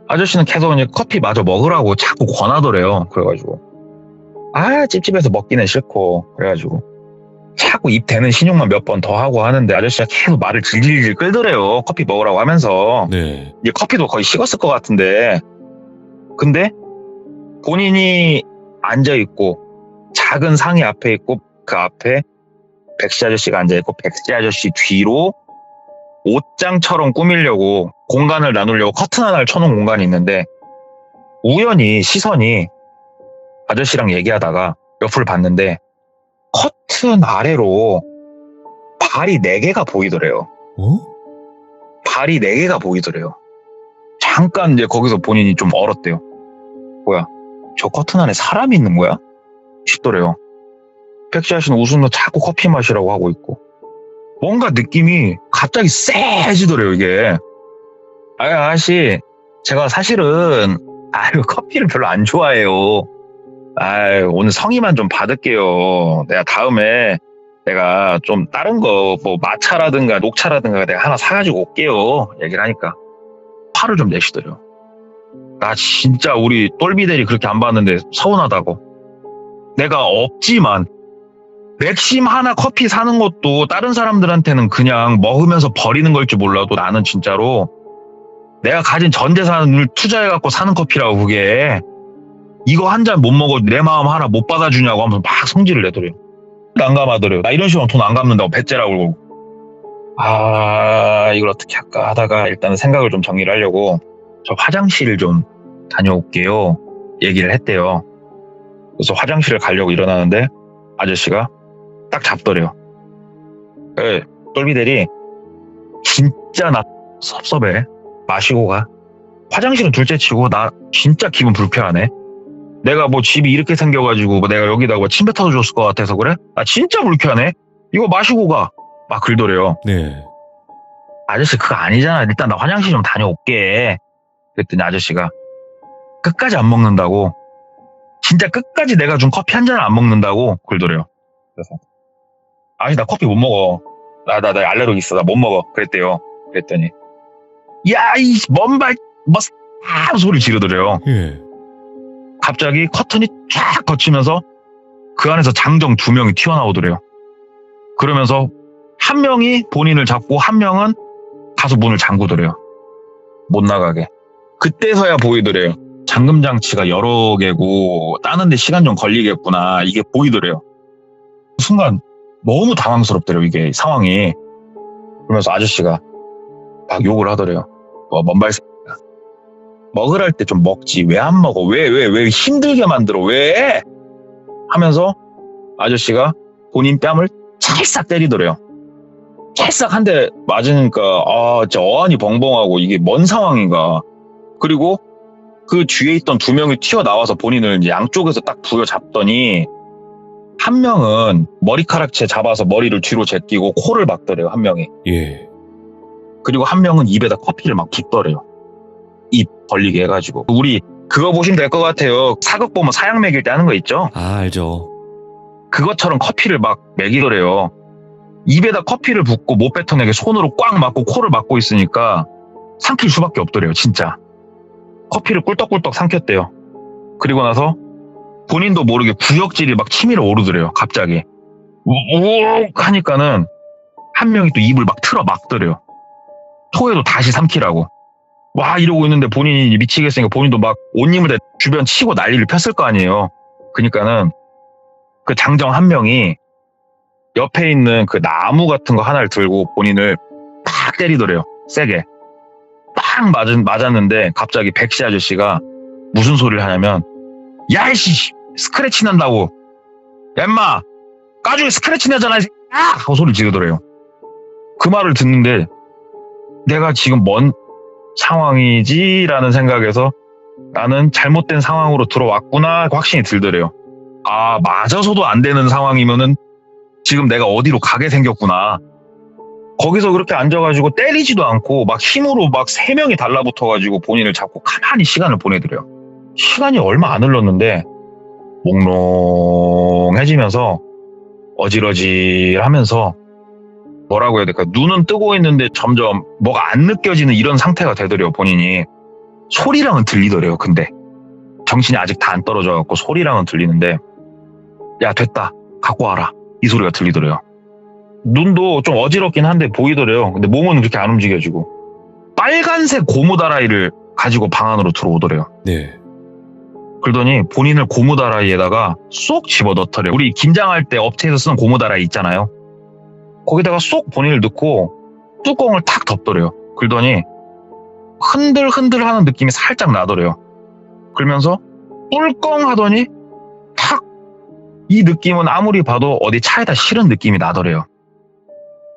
아저씨는 계속 이제 커피 마저 먹으라고 자꾸 권하더래요. 그래가지고 찝찝해서 먹기는 싫고 그래가지고 자꾸 입 대는 신용만 몇 번 더 하고 하는데 아저씨가 계속 말을 질질질 끌더래요. 커피 먹으라고 하면서. 네. 이제 커피도 거의 식었을 것 같은데 근데 본인이 앉아있고 작은 상이 앞에 있고 그 앞에 백씨 아저씨가 앉아있고 백씨 아저씨 뒤로 옷장처럼 꾸미려고 공간을 나누려고 커튼 하나를 쳐놓은 공간이 있는데 우연히 시선이 아저씨랑 얘기하다가 옆을 봤는데 커튼 아래로 발이 4개가 보이더래요. 발이 4개가 보이더래요. 잠깐 이제 거기서 본인이 좀 얼었대요. 뭐야, 저 커튼 안에 사람이 있는 거야? 싶더래요. 백씨 아저씨는 웃으면서 자꾸 커피 마시라고 하고 있고 뭔가 느낌이 갑자기 쎄해지더래요 이게. 아저씨 제가 사실은 커피를 별로 안 좋아해요. 오늘 성의만 좀 받을게요. 내가 다음에 내가 좀 다른 거 뭐 마차라든가 녹차라든가 내가 하나 사가지고 올게요. 얘기를 하니까 화를 좀 내시더래요. 나 진짜 우리 똘비들이 그렇게 안 봤는데 서운하다고. 내가 없지만 맥심 하나 커피 사는 것도 다른 사람들한테는 그냥 먹으면서 버리는 걸지 몰라도 나는 진짜로 내가 가진 전 재산을 투자해갖고 사는 커피라고 그게. 이거 한 잔 못 먹어 내 마음 하나 못 받아주냐고 하면서 막 성질을 내더래요. 난감하더래요. 나 이런 식으로 돈 안 갚는다고 배째라고 그러고. 이걸 어떻게 할까 하다가 일단은 생각을 좀 정리를 하려고 저 화장실 좀 다녀올게요 얘기를 했대요. 그래서 화장실을 가려고 일어나는데 아저씨가 딱 잡더래요. 똘비들이 진짜 나 섭섭해. 마시고 가. 화장실은 둘째치고 나 진짜 기분 불편하네. 내가 뭐 집이 이렇게 생겨가지고 뭐 내가 여기다가 뭐 침 뱉어서 줬을 것 같아서 그래? 나 진짜 불쾌하네. 이거 마시고 가. 막 긁더래요. 네. 아저씨 그거 아니잖아. 일단 나 화장실 좀 다녀올게. 그랬더니 아저씨가 끝까지 안 먹는다고. 진짜 끝까지 내가 준 커피 한 잔을 안 먹는다고 긁더래요. 그래서 아저씨 나 커피 못 먹어. 나 알레르기 있어. 나 못 먹어. 그랬대요. 그랬더니 야 이 먼발 뭐 소리 지르더래요. 예. 갑자기 커튼이 쫙 거치면서 그 안에서 장정 2명이 튀어나오더래요. 그러면서 한 명이 본인을 잡고 한 명은 가서 문을 잠그더래요. 못 나가게. 그때서야 보이더래요. 잠금 장치가 여러 개고 따는데 시간 좀 걸리겠구나 이게 보이더래요. 순간 너무 당황스럽더래요 이게 상황이. 그러면서 아저씨가 막 욕을 하더래요. 먼발 새끼야. 먹으라 할 때 좀 먹지 왜 안 먹어? 왜 힘들게 만들어? 왜? 하면서 아저씨가 본인 뺨을 찰싹 때리더래요. 찰싹 한 대 맞으니까 진짜 어안이 벙벙하고 이게 뭔 상황인가. 그리고 그 뒤에 있던 2명이 튀어나와서 본인을 이제 양쪽에서 딱 부여잡더니 한 명은 머리카락채 잡아서 머리를 뒤로 제끼고 코를 막더래요. 한 명이. 예. 그리고 한 명은 입에다 커피를 막 붓더래요. 입 벌리게 해가지고. 우리 그거 보시면 될 것 같아요. 사극 보면 사약 먹일 때 하는 거 있죠? 알죠. 그것처럼 커피를 막 먹이더래요. 입에다 커피를 붓고 못 뱉어내게 손으로 꽉 막고 코를 막고 있으니까 삼킬 수밖에 없더래요. 진짜. 커피를 꿀떡꿀떡 삼켰대요. 그리고 나서 본인도 모르게 구역질이 막 치밀어 오르더래요. 갑자기. 우욱 하니까는 한 명이 또 입을 막 틀어 막더래요. 토해도 다시 삼키라고. 와 이러고 있는데 본인이 미치겠으니까 본인도 막 옷 입을 때 주변 치고 난리를 폈을 거 아니에요. 그러니까는 그 장정 한 명이 옆에 있는 그 나무 같은 거 하나를 들고 본인을 팍 때리더래요. 세게. 팍 맞았는데 갑자기 백씨 아저씨가 무슨 소리를 하냐면 야이씨 스크래치 난다고. 야 인마 까죽에 스크래치 나잖아 하고 소리를 지르더래요. 그 말을 듣는데 내가 지금 뭔 상황이지라는 생각에서 나는 잘못된 상황으로 들어왔구나 확신이 들더래요. 맞아서도 안 되는 상황이면은 지금 내가 어디로 가게 생겼구나. 거기서 그렇게 앉아가지고 때리지도 않고 막 힘으로 막 3명이 달라붙어가지고 본인을 잡고 가만히 시간을 보내드려요. 시간이 얼마 안 흘렀는데 몽롱해지면서 어질어질하면서 뭐라고 해야 될까? 눈은 뜨고 있는데 점점 뭐가 안 느껴지는 이런 상태가 되더래요, 본인이. 소리랑은 들리더래요, 근데. 정신이 아직 다 안 떨어져갖고 소리랑은 들리는데, 야, 됐다. 갖고 와라. 이 소리가 들리더래요. 눈도 좀 어지럽긴 한데 보이더래요. 근데 몸은 그렇게 안 움직여지고. 빨간색 고무다라이를 가지고 방 안으로 들어오더래요. 네. 그러더니 본인을 고무다라이에다가 쏙 집어넣더래요. 우리 김장할 때 업체에서 쓰는 고무다라이 있잖아요. 거기다가 쏙 본인을 넣고 뚜껑을 탁 덮더래요. 그러더니 흔들흔들 하는 느낌이 살짝 나더래요. 그러면서 꿀꺽 하더니 탁! 이 느낌은 아무리 봐도 어디 차에다 실은 느낌이 나더래요.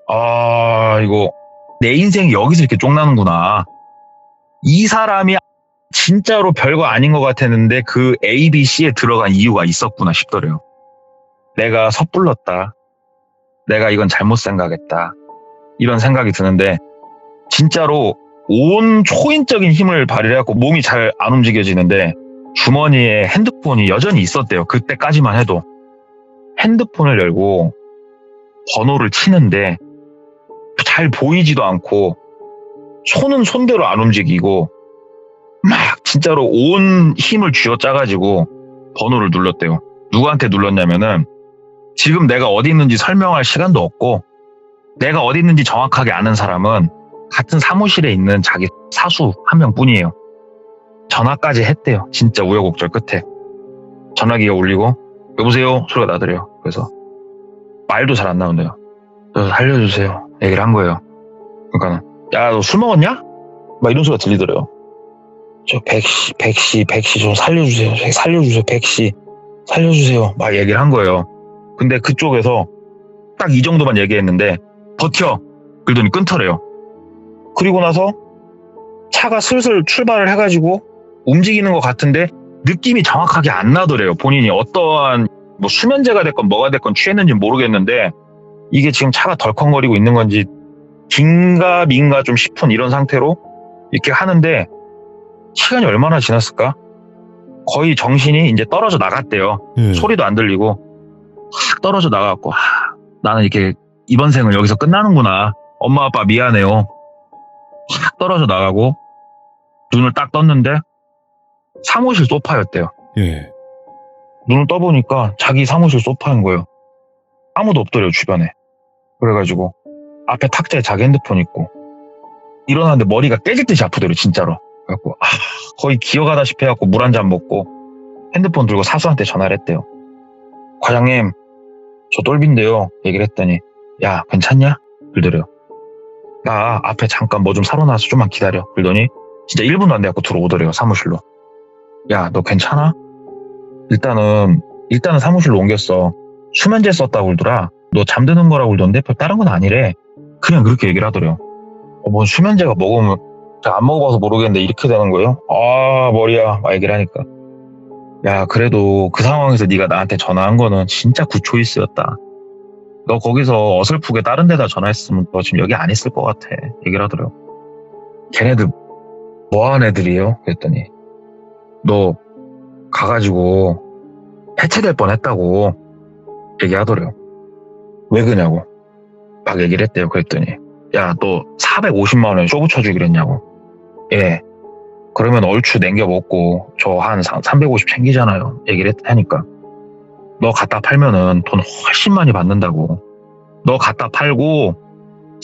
아, 이거 내 인생이 여기서 이렇게 쪽나는구나. 이 사람이 진짜로 별거 아닌 것 같았는데 그 ABC에 들어간 이유가 있었구나 싶더래요. 내가 섣불렀다. 내가 이건 잘못 생각했다. 이런 생각이 드는데 진짜로 온 초인적인 힘을 발휘해갖고 몸이 잘 안 움직여지는데 주머니에 핸드폰이 여전히 있었대요. 그때까지만 해도. 핸드폰을 열고 번호를 치는데 잘 보이지도 않고 손은 손대로 안 움직이고 막 진짜로 온 힘을 쥐어짜가지고 번호를 눌렀대요. 누구한테 눌렀냐면은 지금 내가 어디 있는지 설명할 시간도 없고 내가 어디 있는지 정확하게 아는 사람은 같은 사무실에 있는 자기 사수 한 명뿐이에요. 전화까지 했대요. 진짜 우여곡절 끝에. 전화기가 울리고 여보세요? 소리가 나더래요. 그래서 말도 잘 안 나온대요. 저 살려주세요. 얘기를 한 거예요. 그러니까 야, 너 술 먹었냐? 막 이런 소리가 들리더래요. 저 백씨 좀 살려주세요. 백씨 살려주세요. 막 얘기를 한 거예요. 근데 그쪽에서 딱 이 정도만 얘기했는데 버텨. 그러더니 끊더래요. 그리고 나서 차가 슬슬 출발을 해가지고 움직이는 것 같은데 느낌이 정확하게 안 나더래요. 본인이 어떠한 뭐 수면제가 됐건 뭐가 됐건 취했는지 모르겠는데 이게 지금 차가 덜컹거리고 있는 건지 긴가 민가 좀 싶은 이런 상태로 이렇게 하는데 시간이 얼마나 지났을까? 거의 정신이 이제 떨어져 나갔대요. 소리도 안 들리고 확 떨어져 나갔고 나는 이렇게 이번 생을 여기서 끝나는구나. 엄마 아빠 미안해요. 확 떨어져 나가고 눈을 딱 떴는데 사무실 소파였대요. 예. 눈을 떠보니까 자기 사무실 소파인 거예요. 아무도 없더래요, 주변에. 그래가지고 앞에 탁자에 자기 핸드폰 있고 일어났는데 머리가 깨질 듯이 아프더래요, 진짜로. 그래갖고 거의 기어가다시피 해갖고 물 한 잔 먹고 핸드폰 들고 사수한테 전화를 했대요. 과장님, 저 똘비인데요. 얘기를 했더니 야, 괜찮냐? 그러더래요. 나 앞에 잠깐 뭐 좀 사러 나와서 좀만 기다려. 그러더니 진짜 1분도 안 돼갖고 들어오더래요, 사무실로. 야, 너 괜찮아? 일단은 사무실로 옮겼어. 수면제 썼다고 그러더라. 너 잠드는 거라고 그러던데 별 다른 건 아니래. 그냥 그렇게 얘기를 하더래요. 뭔 수면제가 먹으면 제가 안 먹어봐서 모르겠는데 이렇게 되는 거예요? 아, 머리야. 막 얘기를 하니까. 야, 그래도 그 상황에서 네가 나한테 전화한 거는 진짜 굿 초이스였다. 너 거기서 어설프게 다른 데다 전화했으면 너 지금 여기 안 있을 것 같아. 얘기를 하더래요. 걔네들 뭐하는 애들이에요? 그랬더니 너 가가지고 해체될 뻔했다고 얘기하더래요. 왜 그러냐고 막 얘기를 했대요. 그랬더니 야, 너 450만 원 쇼부 쳐주기로 했냐고. 예. 그러면 얼추 냉겨 먹고 저 한 350 챙기잖아요. 얘기를 하니까 너 갖다 팔면은 돈 훨씬 많이 받는다고. 너 갖다 팔고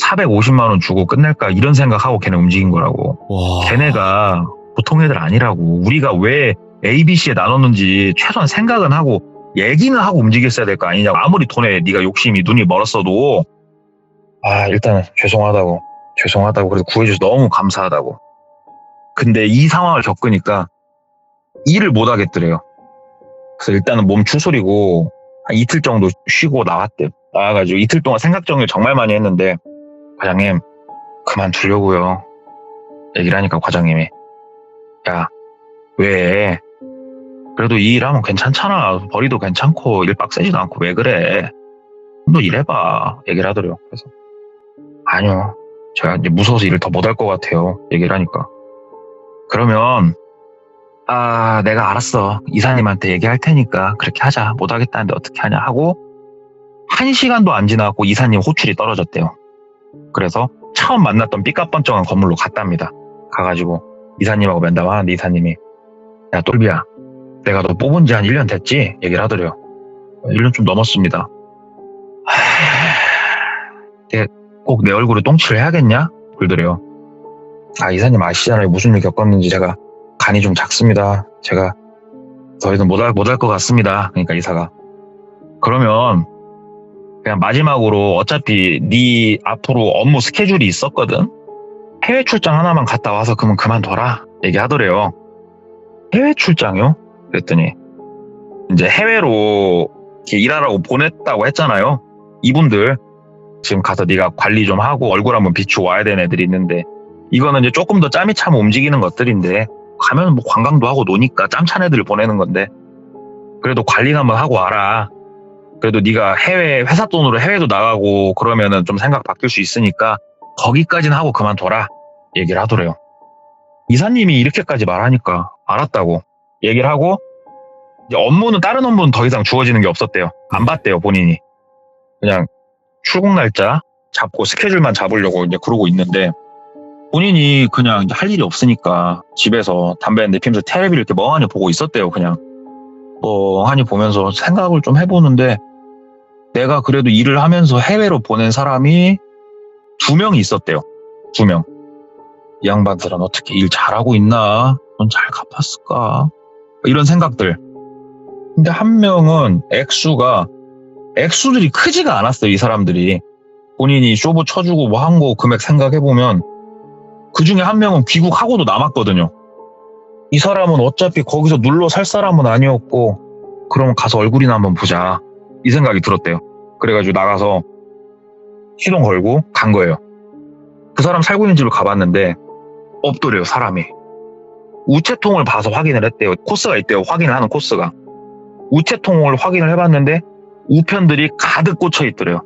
450만 원 주고 끝낼까 이런 생각하고 걔네 움직인 거라고. 와. 걔네가 보통 애들 아니라고. 우리가 왜 ABC에 나눴는지 최소한 생각은 하고 얘기는 하고 움직였어야 될 거 아니냐고. 아무리 돈에 네가 욕심이 눈이 멀었어도 일단은 죄송하다고 그래도 구해줘서 너무 감사하다고. 근데 이 상황을 겪으니까 일을 못 하겠더래요. 그래서 일단은 몸 추스리고 한 이틀 정도 쉬고 나왔대요. 나와가지고 이틀 동안 생각 정리를 정말 많이 했는데 과장님 그만두려고요. 얘기를 하니까 과장님이 야, 왜? 그래도 이 일하면 괜찮잖아. 벌이도 괜찮고 일 빡세지도 않고 왜 그래? 너 일해봐. 얘기를 하더래요. 그래서 아니요. 제가 이제 무서워서 일을 더 못할 것 같아요. 얘기를 하니까. 그러면 내가 알았어. 이사님한테 얘기할 테니까 그렇게 하자. 못하겠다는데 어떻게 하냐 하고 1시간도 안 지나고 이사님 호출이 떨어졌대요. 그래서 처음 만났던 삐까뻔쩍한 건물로 갔답니다. 가가지고 이사님하고 면담하는데 이사님이 야 똘비야 내가 너 뽑은 지 한 1년 됐지? 얘기를 하더래요. 1년 좀 넘었습니다. 꼭 내 얼굴에 똥칠을 해야겠냐? 그러더래요. 이사님 아시잖아요. 무슨 일 겪었는지. 제가 간이 좀 작습니다. 제가 더 이상 못할 것 같습니다. 그러니까 이사가. 그러면 그냥 마지막으로 어차피 네 앞으로 업무 스케줄이 있었거든. 해외 출장 하나만 갔다 와서 그러면 그만둬라 얘기하더래요. 해외 출장이요? 그랬더니 이제 해외로 이렇게 일하라고 보냈다고 했잖아요. 이분들 지금 가서 네가 관리 좀 하고 얼굴 한번 비추고 와야 되는 애들이 있는데 이거는 이제 조금 더 짬이 차면 움직이는 것들인데 가면 뭐 관광도 하고 노니까 짬 찬 애들을 보내는 건데 그래도 관리 한번 하고 와라. 그래도 네가 해외 회사 돈으로 해외도 나가고 그러면은 좀 생각 바뀔 수 있으니까 거기까지는 하고 그만둬라 얘기를 하더래요. 이사님이 이렇게까지 말하니까 알았다고 얘기를 하고 이제 다른 업무는 더 이상 주어지는 게 없었대요. 안 봤대요 본인이. 그냥 출국 날짜 잡고 스케줄만 잡으려고 이제 그러고 있는데 본인이 그냥 이제 할 일이 없으니까 집에서 담배 내피면서 텔레비를 이렇게 멍하니 보고 있었대요. 그냥 멍하니 보면서 생각을 좀 해보는데 내가 그래도 일을 하면서 해외로 보낸 사람이 2명이 있었대요. 2명. 이 양반들은 어떻게 일 잘하고 있나? 돈 잘 갚았을까? 이런 생각들. 근데 한 명은 액수들이 크지가 않았어요. 이 사람들이. 본인이 쇼부 쳐주고 뭐 한 거 금액 생각해보면 그 중에 한 명은 귀국하고도 남았거든요. 이 사람은 어차피 거기서 눌러 살 사람은 아니었고 그러면 가서 얼굴이나 한번 보자. 이 생각이 들었대요. 그래가지고 나가서 시동 걸고 간 거예요. 그 사람 살고 있는 집을 가봤는데 없더래요. 사람이. 우체통을 봐서 확인을 했대요. 코스가 있대요. 확인을 하는 코스가. 우체통을 확인을 해봤는데 우편들이 가득 꽂혀 있더래요.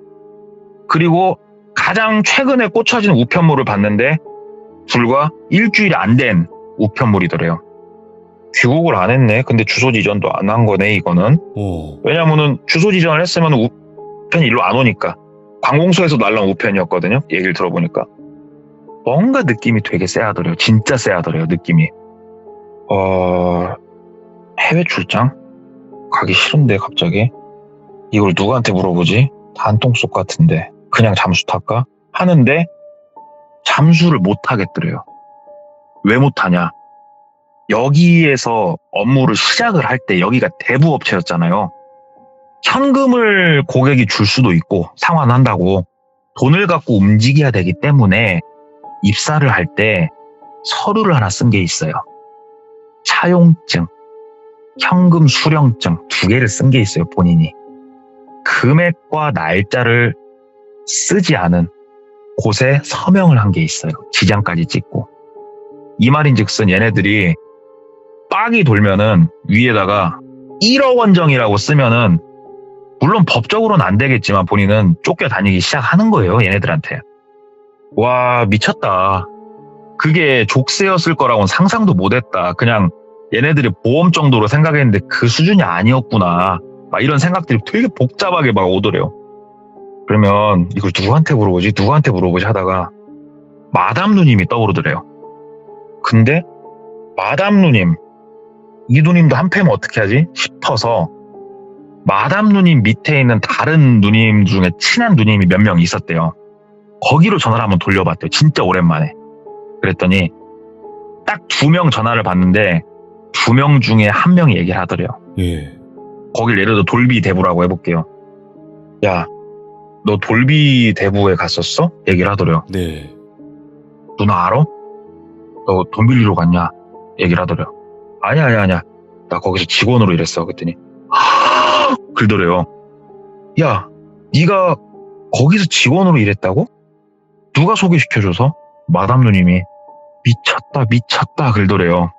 그리고 가장 최근에 꽂혀진 우편물을 봤는데 불과 일주일이 안 된 우편물이더래요. 귀국을 안 했네. 근데 주소 지전도 안 한 거네 이거는. 왜냐면은 주소 지전을 했으면 우편이 일로 안 오니까. 관공서에서 날라온 우편이었거든요. 얘기를 들어보니까. 뭔가 느낌이 되게 쎄하더래요. 진짜 쎄하더래요. 느낌이. 해외 출장? 가기 싫은데 갑자기? 이걸 누구한테 물어보지? 단통속 같은데 그냥 잠수 탈까? 하는데 잠수를 못 하겠더래요. 왜 못하냐? 여기에서 업무를 시작을 할 때 여기가 대부업체였잖아요. 현금을 고객이 줄 수도 있고 상환한다고 돈을 갖고 움직여야 되기 때문에 입사를 할 때 서류를 하나 쓴 게 있어요. 차용증, 현금 수령증 2개를 쓴 게 있어요. 본인이. 금액과 날짜를 쓰지 않은 곳에 서명을 한 게 있어요. 지장까지 찍고. 이 말인즉슨 얘네들이 빡이 돌면은 위에다가 1억 원정이라고 쓰면은 물론 법적으로는 안 되겠지만 본인은 쫓겨다니기 시작하는 거예요. 얘네들한테. 와 미쳤다. 그게 족쇄였을 거라고는 상상도 못했다. 그냥 얘네들이 보험 정도로 생각했는데 그 수준이 아니었구나. 막 이런 생각들이 되게 복잡하게 막 오더래요. 그러면 이걸 누구한테 물어보지 하다가 마담 누님이 떠오르더래요. 근데 마담 누님, 이 누님도 한패면 어떻게 하지 싶어서 마담 누님 밑에 있는 다른 누님 중에 친한 누님이 몇 명 있었대요. 거기로 전화를 한번 돌려봤대요. 진짜 오랜만에. 그랬더니 딱 2명 전화를 받는데 2명 중에 1명이 얘기를 하더래요. 예. 거길 예를 들어 돌비 대부라고 해볼게요. 야, 너 돌비 대부에 갔었어? 얘기를 하더래요. 네. 누나 알아? 너 돈 빌리러 갔냐? 얘기를 하더래요. 아니야. 나 거기서 직원으로 일했어. 그랬더니 그러더래요. 야, 네가 거기서 직원으로 일했다고? 누가 소개시켜줘서? 마담 누님이 미쳤다 그러더래요.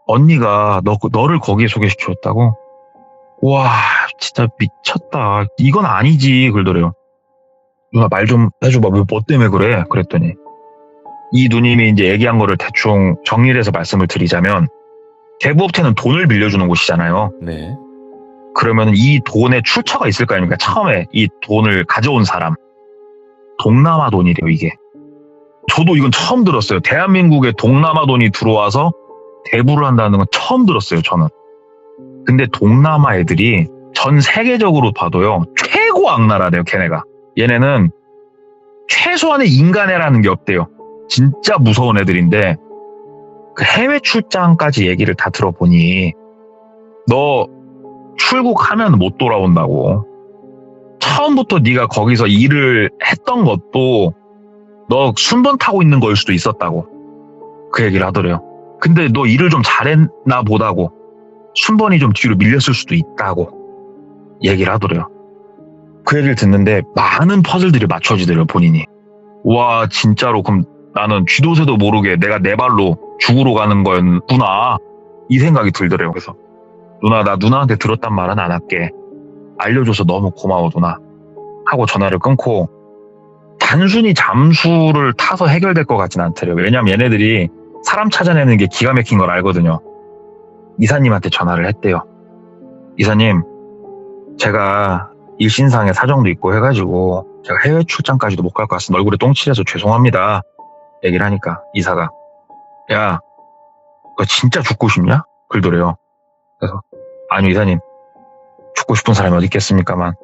언니가 너를 거기에 소개시켜줬다고? 와 진짜 미쳤다. 이건 아니지 그러더래요. 누나 말 좀 해줘봐. 왜 뭐 때문에 그래? 그랬더니 이 누님이 이제 얘기한 거를 대충 정리를 해서 말씀을 드리자면 대부업체는 돈을 빌려주는 곳이잖아요. 네. 그러면 이 돈에 출처가 있을 거 아닙니까? 처음에 이 돈을 가져온 사람. 동남아 돈이래요, 이게. 저도 이건 처음 들었어요. 대한민국에 동남아 돈이 들어와서 대부를 한다는 건 처음 들었어요, 저는. 근데 동남아 애들이 전 세계적으로 봐도요, 최고 악랄하대요, 걔네가. 얘네는 최소한의 인간애라는 게 없대요. 진짜 무서운 애들인데, 그 해외 출장까지 얘기를 다 들어보니, 너 출국하면 못 돌아온다고. 처음부터 네가 거기서 일을 했던 것도 너 순번 타고 있는 거일 수도 있었다고. 그 얘기를 하더래요. 근데 너 일을 좀 잘했나 보다고. 순번이 좀 뒤로 밀렸을 수도 있다고 얘기를 하더래요. 그 얘기를 듣는데 많은 퍼즐들이 맞춰지더래요, 본인이. 와, 진짜로 그럼 나는 쥐도새도 모르게 내가 내 발로 죽으러 가는 거였구나. 이 생각이 들더래요. 그래서 누나, 나 누나한테 들었단 말은 안 할게. 알려줘서 너무 고마워, 누나. 하고 전화를 끊고 단순히 잠수를 타서 해결될 것 같진 않더래요. 왜냐면 얘네들이 사람 찾아내는 게 기가 막힌 걸 알거든요. 이사님한테 전화를 했대요. 이사님, 제가 일신상의 사정도 있고 해가지고 제가 해외 출장까지도 못 갈 것 같습니다. 얼굴에 똥칠해서 죄송합니다. 얘기를 하니까 이사가, 야, 너 진짜 죽고 싶냐? 그러더래요. 그래서 아니요, 이사님, 죽고 싶은 사람이 어디 있겠습니까만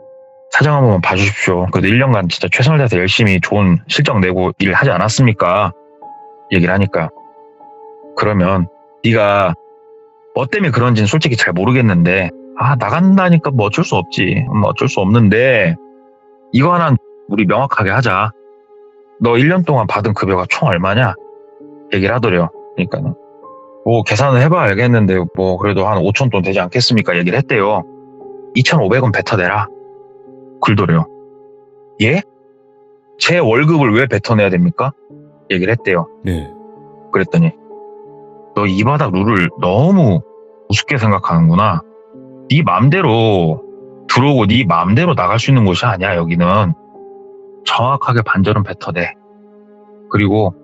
사정 한 번만 봐주십시오. 그래도 1년간 진짜 최선을 다해서 열심히 좋은 실적 내고 일하지 않았습니까? 얘기를 하니까, 그러면 네가 뭐 때문에 그런지는 솔직히 잘 모르겠는데, 나간다니까 뭐 어쩔 수 없지. 뭐 어쩔 수 없는데 이거 하나 우리 명확하게 하자. 너 1년 동안 받은 급여가 총 얼마냐? 얘기를 하더래요. 그러니까는 뭐 계산을 해봐야 알겠는데 뭐 그래도 한 5천 돈 되지 않겠습니까? 얘기를 했대요. 2,500원 뱉어내라. 그러더래요. 예? 제 월급을 왜 뱉어내야 됩니까? 얘기를 했대요. 네. 그랬더니 너 이 바닥 룰을 너무 우습게 생각하는구나. 네 맘대로 들어오고 네 맘대로 나갈 수 있는 곳이 아니야. 여기는 정확하게 반절은 뱉어내. 그리고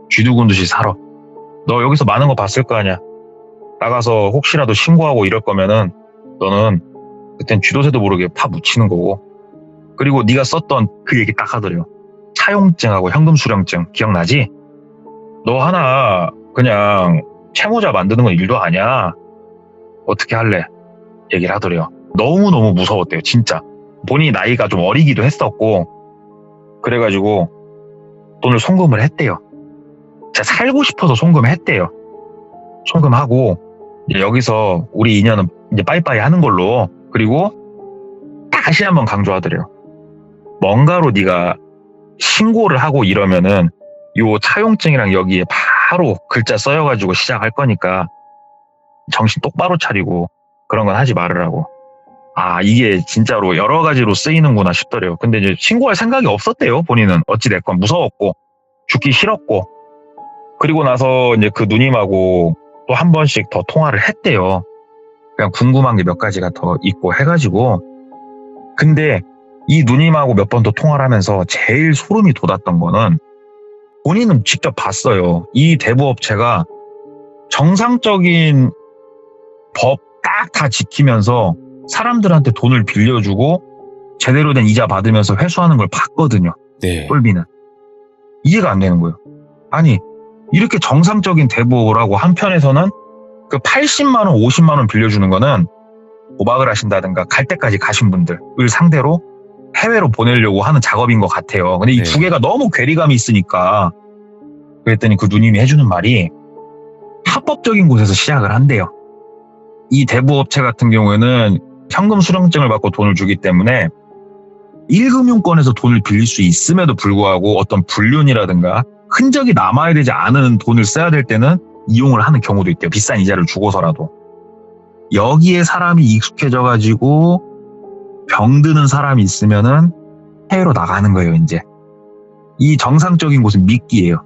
쥐두근 듯이 살아. 너 여기서 많은 거 봤을 거 아니야. 나가서 혹시라도 신고하고 이럴 거면은 너는 그땐 쥐도새도 모르게 파 묻히는 거고. 그리고 네가 썼던 그 얘기 딱 하더래요. 차용증하고 현금 수령증 기억나지? 너 하나 그냥 채무자 만드는 건 일도 아니야. 어떻게 할래? 얘기를 하더래요. 너무너무 무서웠대요, 진짜. 본인이 나이가 좀 어리기도 했었고, 그래가지고 돈을 송금을 했대요. 제가 살고 싶어서 송금했대요. 송금하고 이제 여기서 우리 인연은 이제 빠이빠이 하는 걸로. 그리고 다시 한번 강조하더래요. 뭔가로 네가 신고를 하고 이러면은 요 차용증이랑 여기에 바로 글자 써여가지고 시작할 거니까 정신 똑바로 차리고 그런 건 하지 말으라고. 이게 진짜로 여러 가지로 쓰이는구나 싶더래요. 근데 이제 신고할 생각이 없었대요, 본인은. 어찌됐건 무서웠고, 죽기 싫었고. 그리고 나서 이제 그 누님하고 또 한 번씩 더 통화를 했대요. 그냥 궁금한 게 몇 가지가 더 있고 해가지고. 근데 이 누님하고 몇 번 더 통화를 하면서 제일 소름이 돋았던 거는 본인은 직접 봤어요. 이 대부업체가 정상적인 법 딱 다 지키면서 사람들한테 돈을 빌려주고 제대로 된 이자 받으면서 회수하는 걸 봤거든요. 네. 똘비는. 이해가 안 되는 거예요. 아니, 이렇게 정상적인 대부업을 하고 한편에서는 그 80만 원, 50만 원 빌려주는 거는 도박을 하신다든가 갈 때까지 가신 분들을 상대로 해외로 보내려고 하는 작업인 것 같아요. 근데 이 두 개가 너무 괴리감이 있으니까. 그랬더니 그 누님이 해주는 말이 합법적인 곳에서 시작을 한대요. 이 대부업체 같은 경우에는 현금 수령증을 받고 돈을 주기 때문에 1금융권에서 돈을 빌릴 수 있음에도 불구하고 어떤 불륜이라든가 흔적이 남아야 되지 않은 돈을 써야 될 때는 이용을 하는 경우도 있대요. 비싼 이자를 주고서라도. 여기에 사람이 익숙해져가지고 병드는 사람이 있으면은 해외로 나가는 거예요, 이제. 이 정상적인 곳은 미끼예요.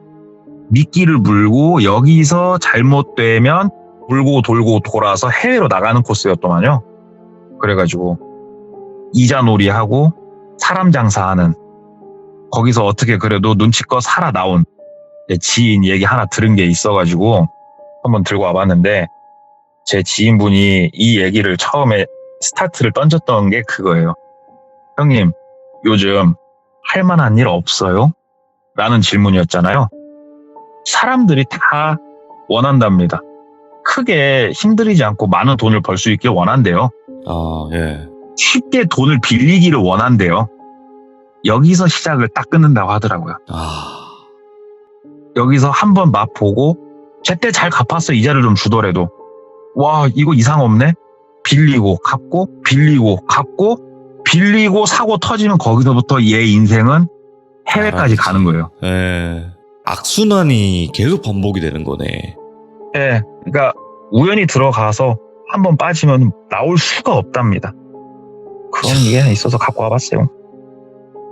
미끼를 물고 여기서 잘못되면 물고 돌고 돌아서 해외로 나가는 코스였더만요. 그래가지고 이자놀이하고 사람 장사하는 거기서 어떻게 그래도 눈치껏 살아나온 제 지인 얘기 하나 들은 게 있어가지고 한번 들고 와봤는데, 제 지인분이 이 얘기를 처음에 스타트를 던졌던 게 그거예요. 형님, 요즘 할 만한 일 없어요? 라는 질문이었잖아요. 사람들이 다 원한답니다. 크게 힘들이지 않고 많은 돈을 벌 수 있길 원한대요. 아, 예. 쉽게 돈을 빌리기를 원한대요. 여기서 시작을 딱 끊는다고 하더라고요. 아, 여기서 한번 맛보고 제때 잘 갚았어 이자를 좀 주더라도, 와 이거 이상 없네? 빌리고 갚고 빌리고 갚고 빌리고 사고 터지면 거기서부터 얘 인생은 해외까지 알았지. 가는 거예요. 예. 악순환이 계속 반복이 되는 거네. 예, 그러니까 우연히 들어가서 한번 빠지면 나올 수가 없답니다. 그런 게 있어서 갖고 와봤어요.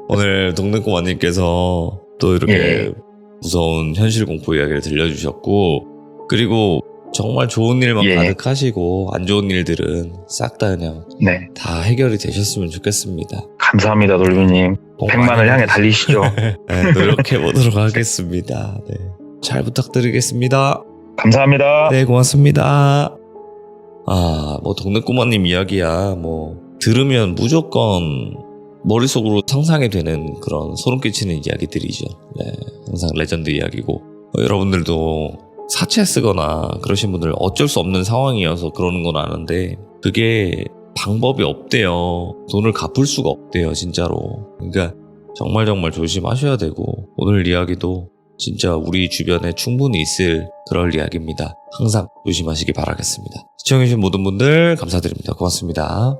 오늘 동네꼬마님께서 또 이렇게 예. 무서운 현실 공포 이야기를 들려주셨고, 그리고 정말 좋은 일만 예. 가득하시고 안 좋은 일들은 싹 다 그냥 네, 다 해결이 되셨으면 좋겠습니다. 감사합니다 돌비님. 복 100만을 많이 향해 받으시- 달리시죠. 네, 노력해 보도록 하겠습니다. 네. 잘 부탁드리겠습니다. 감사합니다. 네, 고맙습니다. 아, 뭐 동네꼬마님 이야기야 뭐 들으면 무조건 머릿속으로 상상이 되는 그런 소름 끼치는 이야기들이죠. 네, 항상 레전드 이야기고, 여러분들도 사채 쓰거나 그러신 분들 어쩔 수 없는 상황이어서 그러는 건 아는데, 그게 방법이 없대요. 돈을 갚을 수가 없대요, 진짜로. 그러니까 정말 조심하셔야 되고, 오늘 이야기도 진짜 우리 주변에 충분히 있을 그럴 이야기입니다. 항상 조심하시기 바라겠습니다. 시청해주신 모든 분들 감사드립니다. 고맙습니다.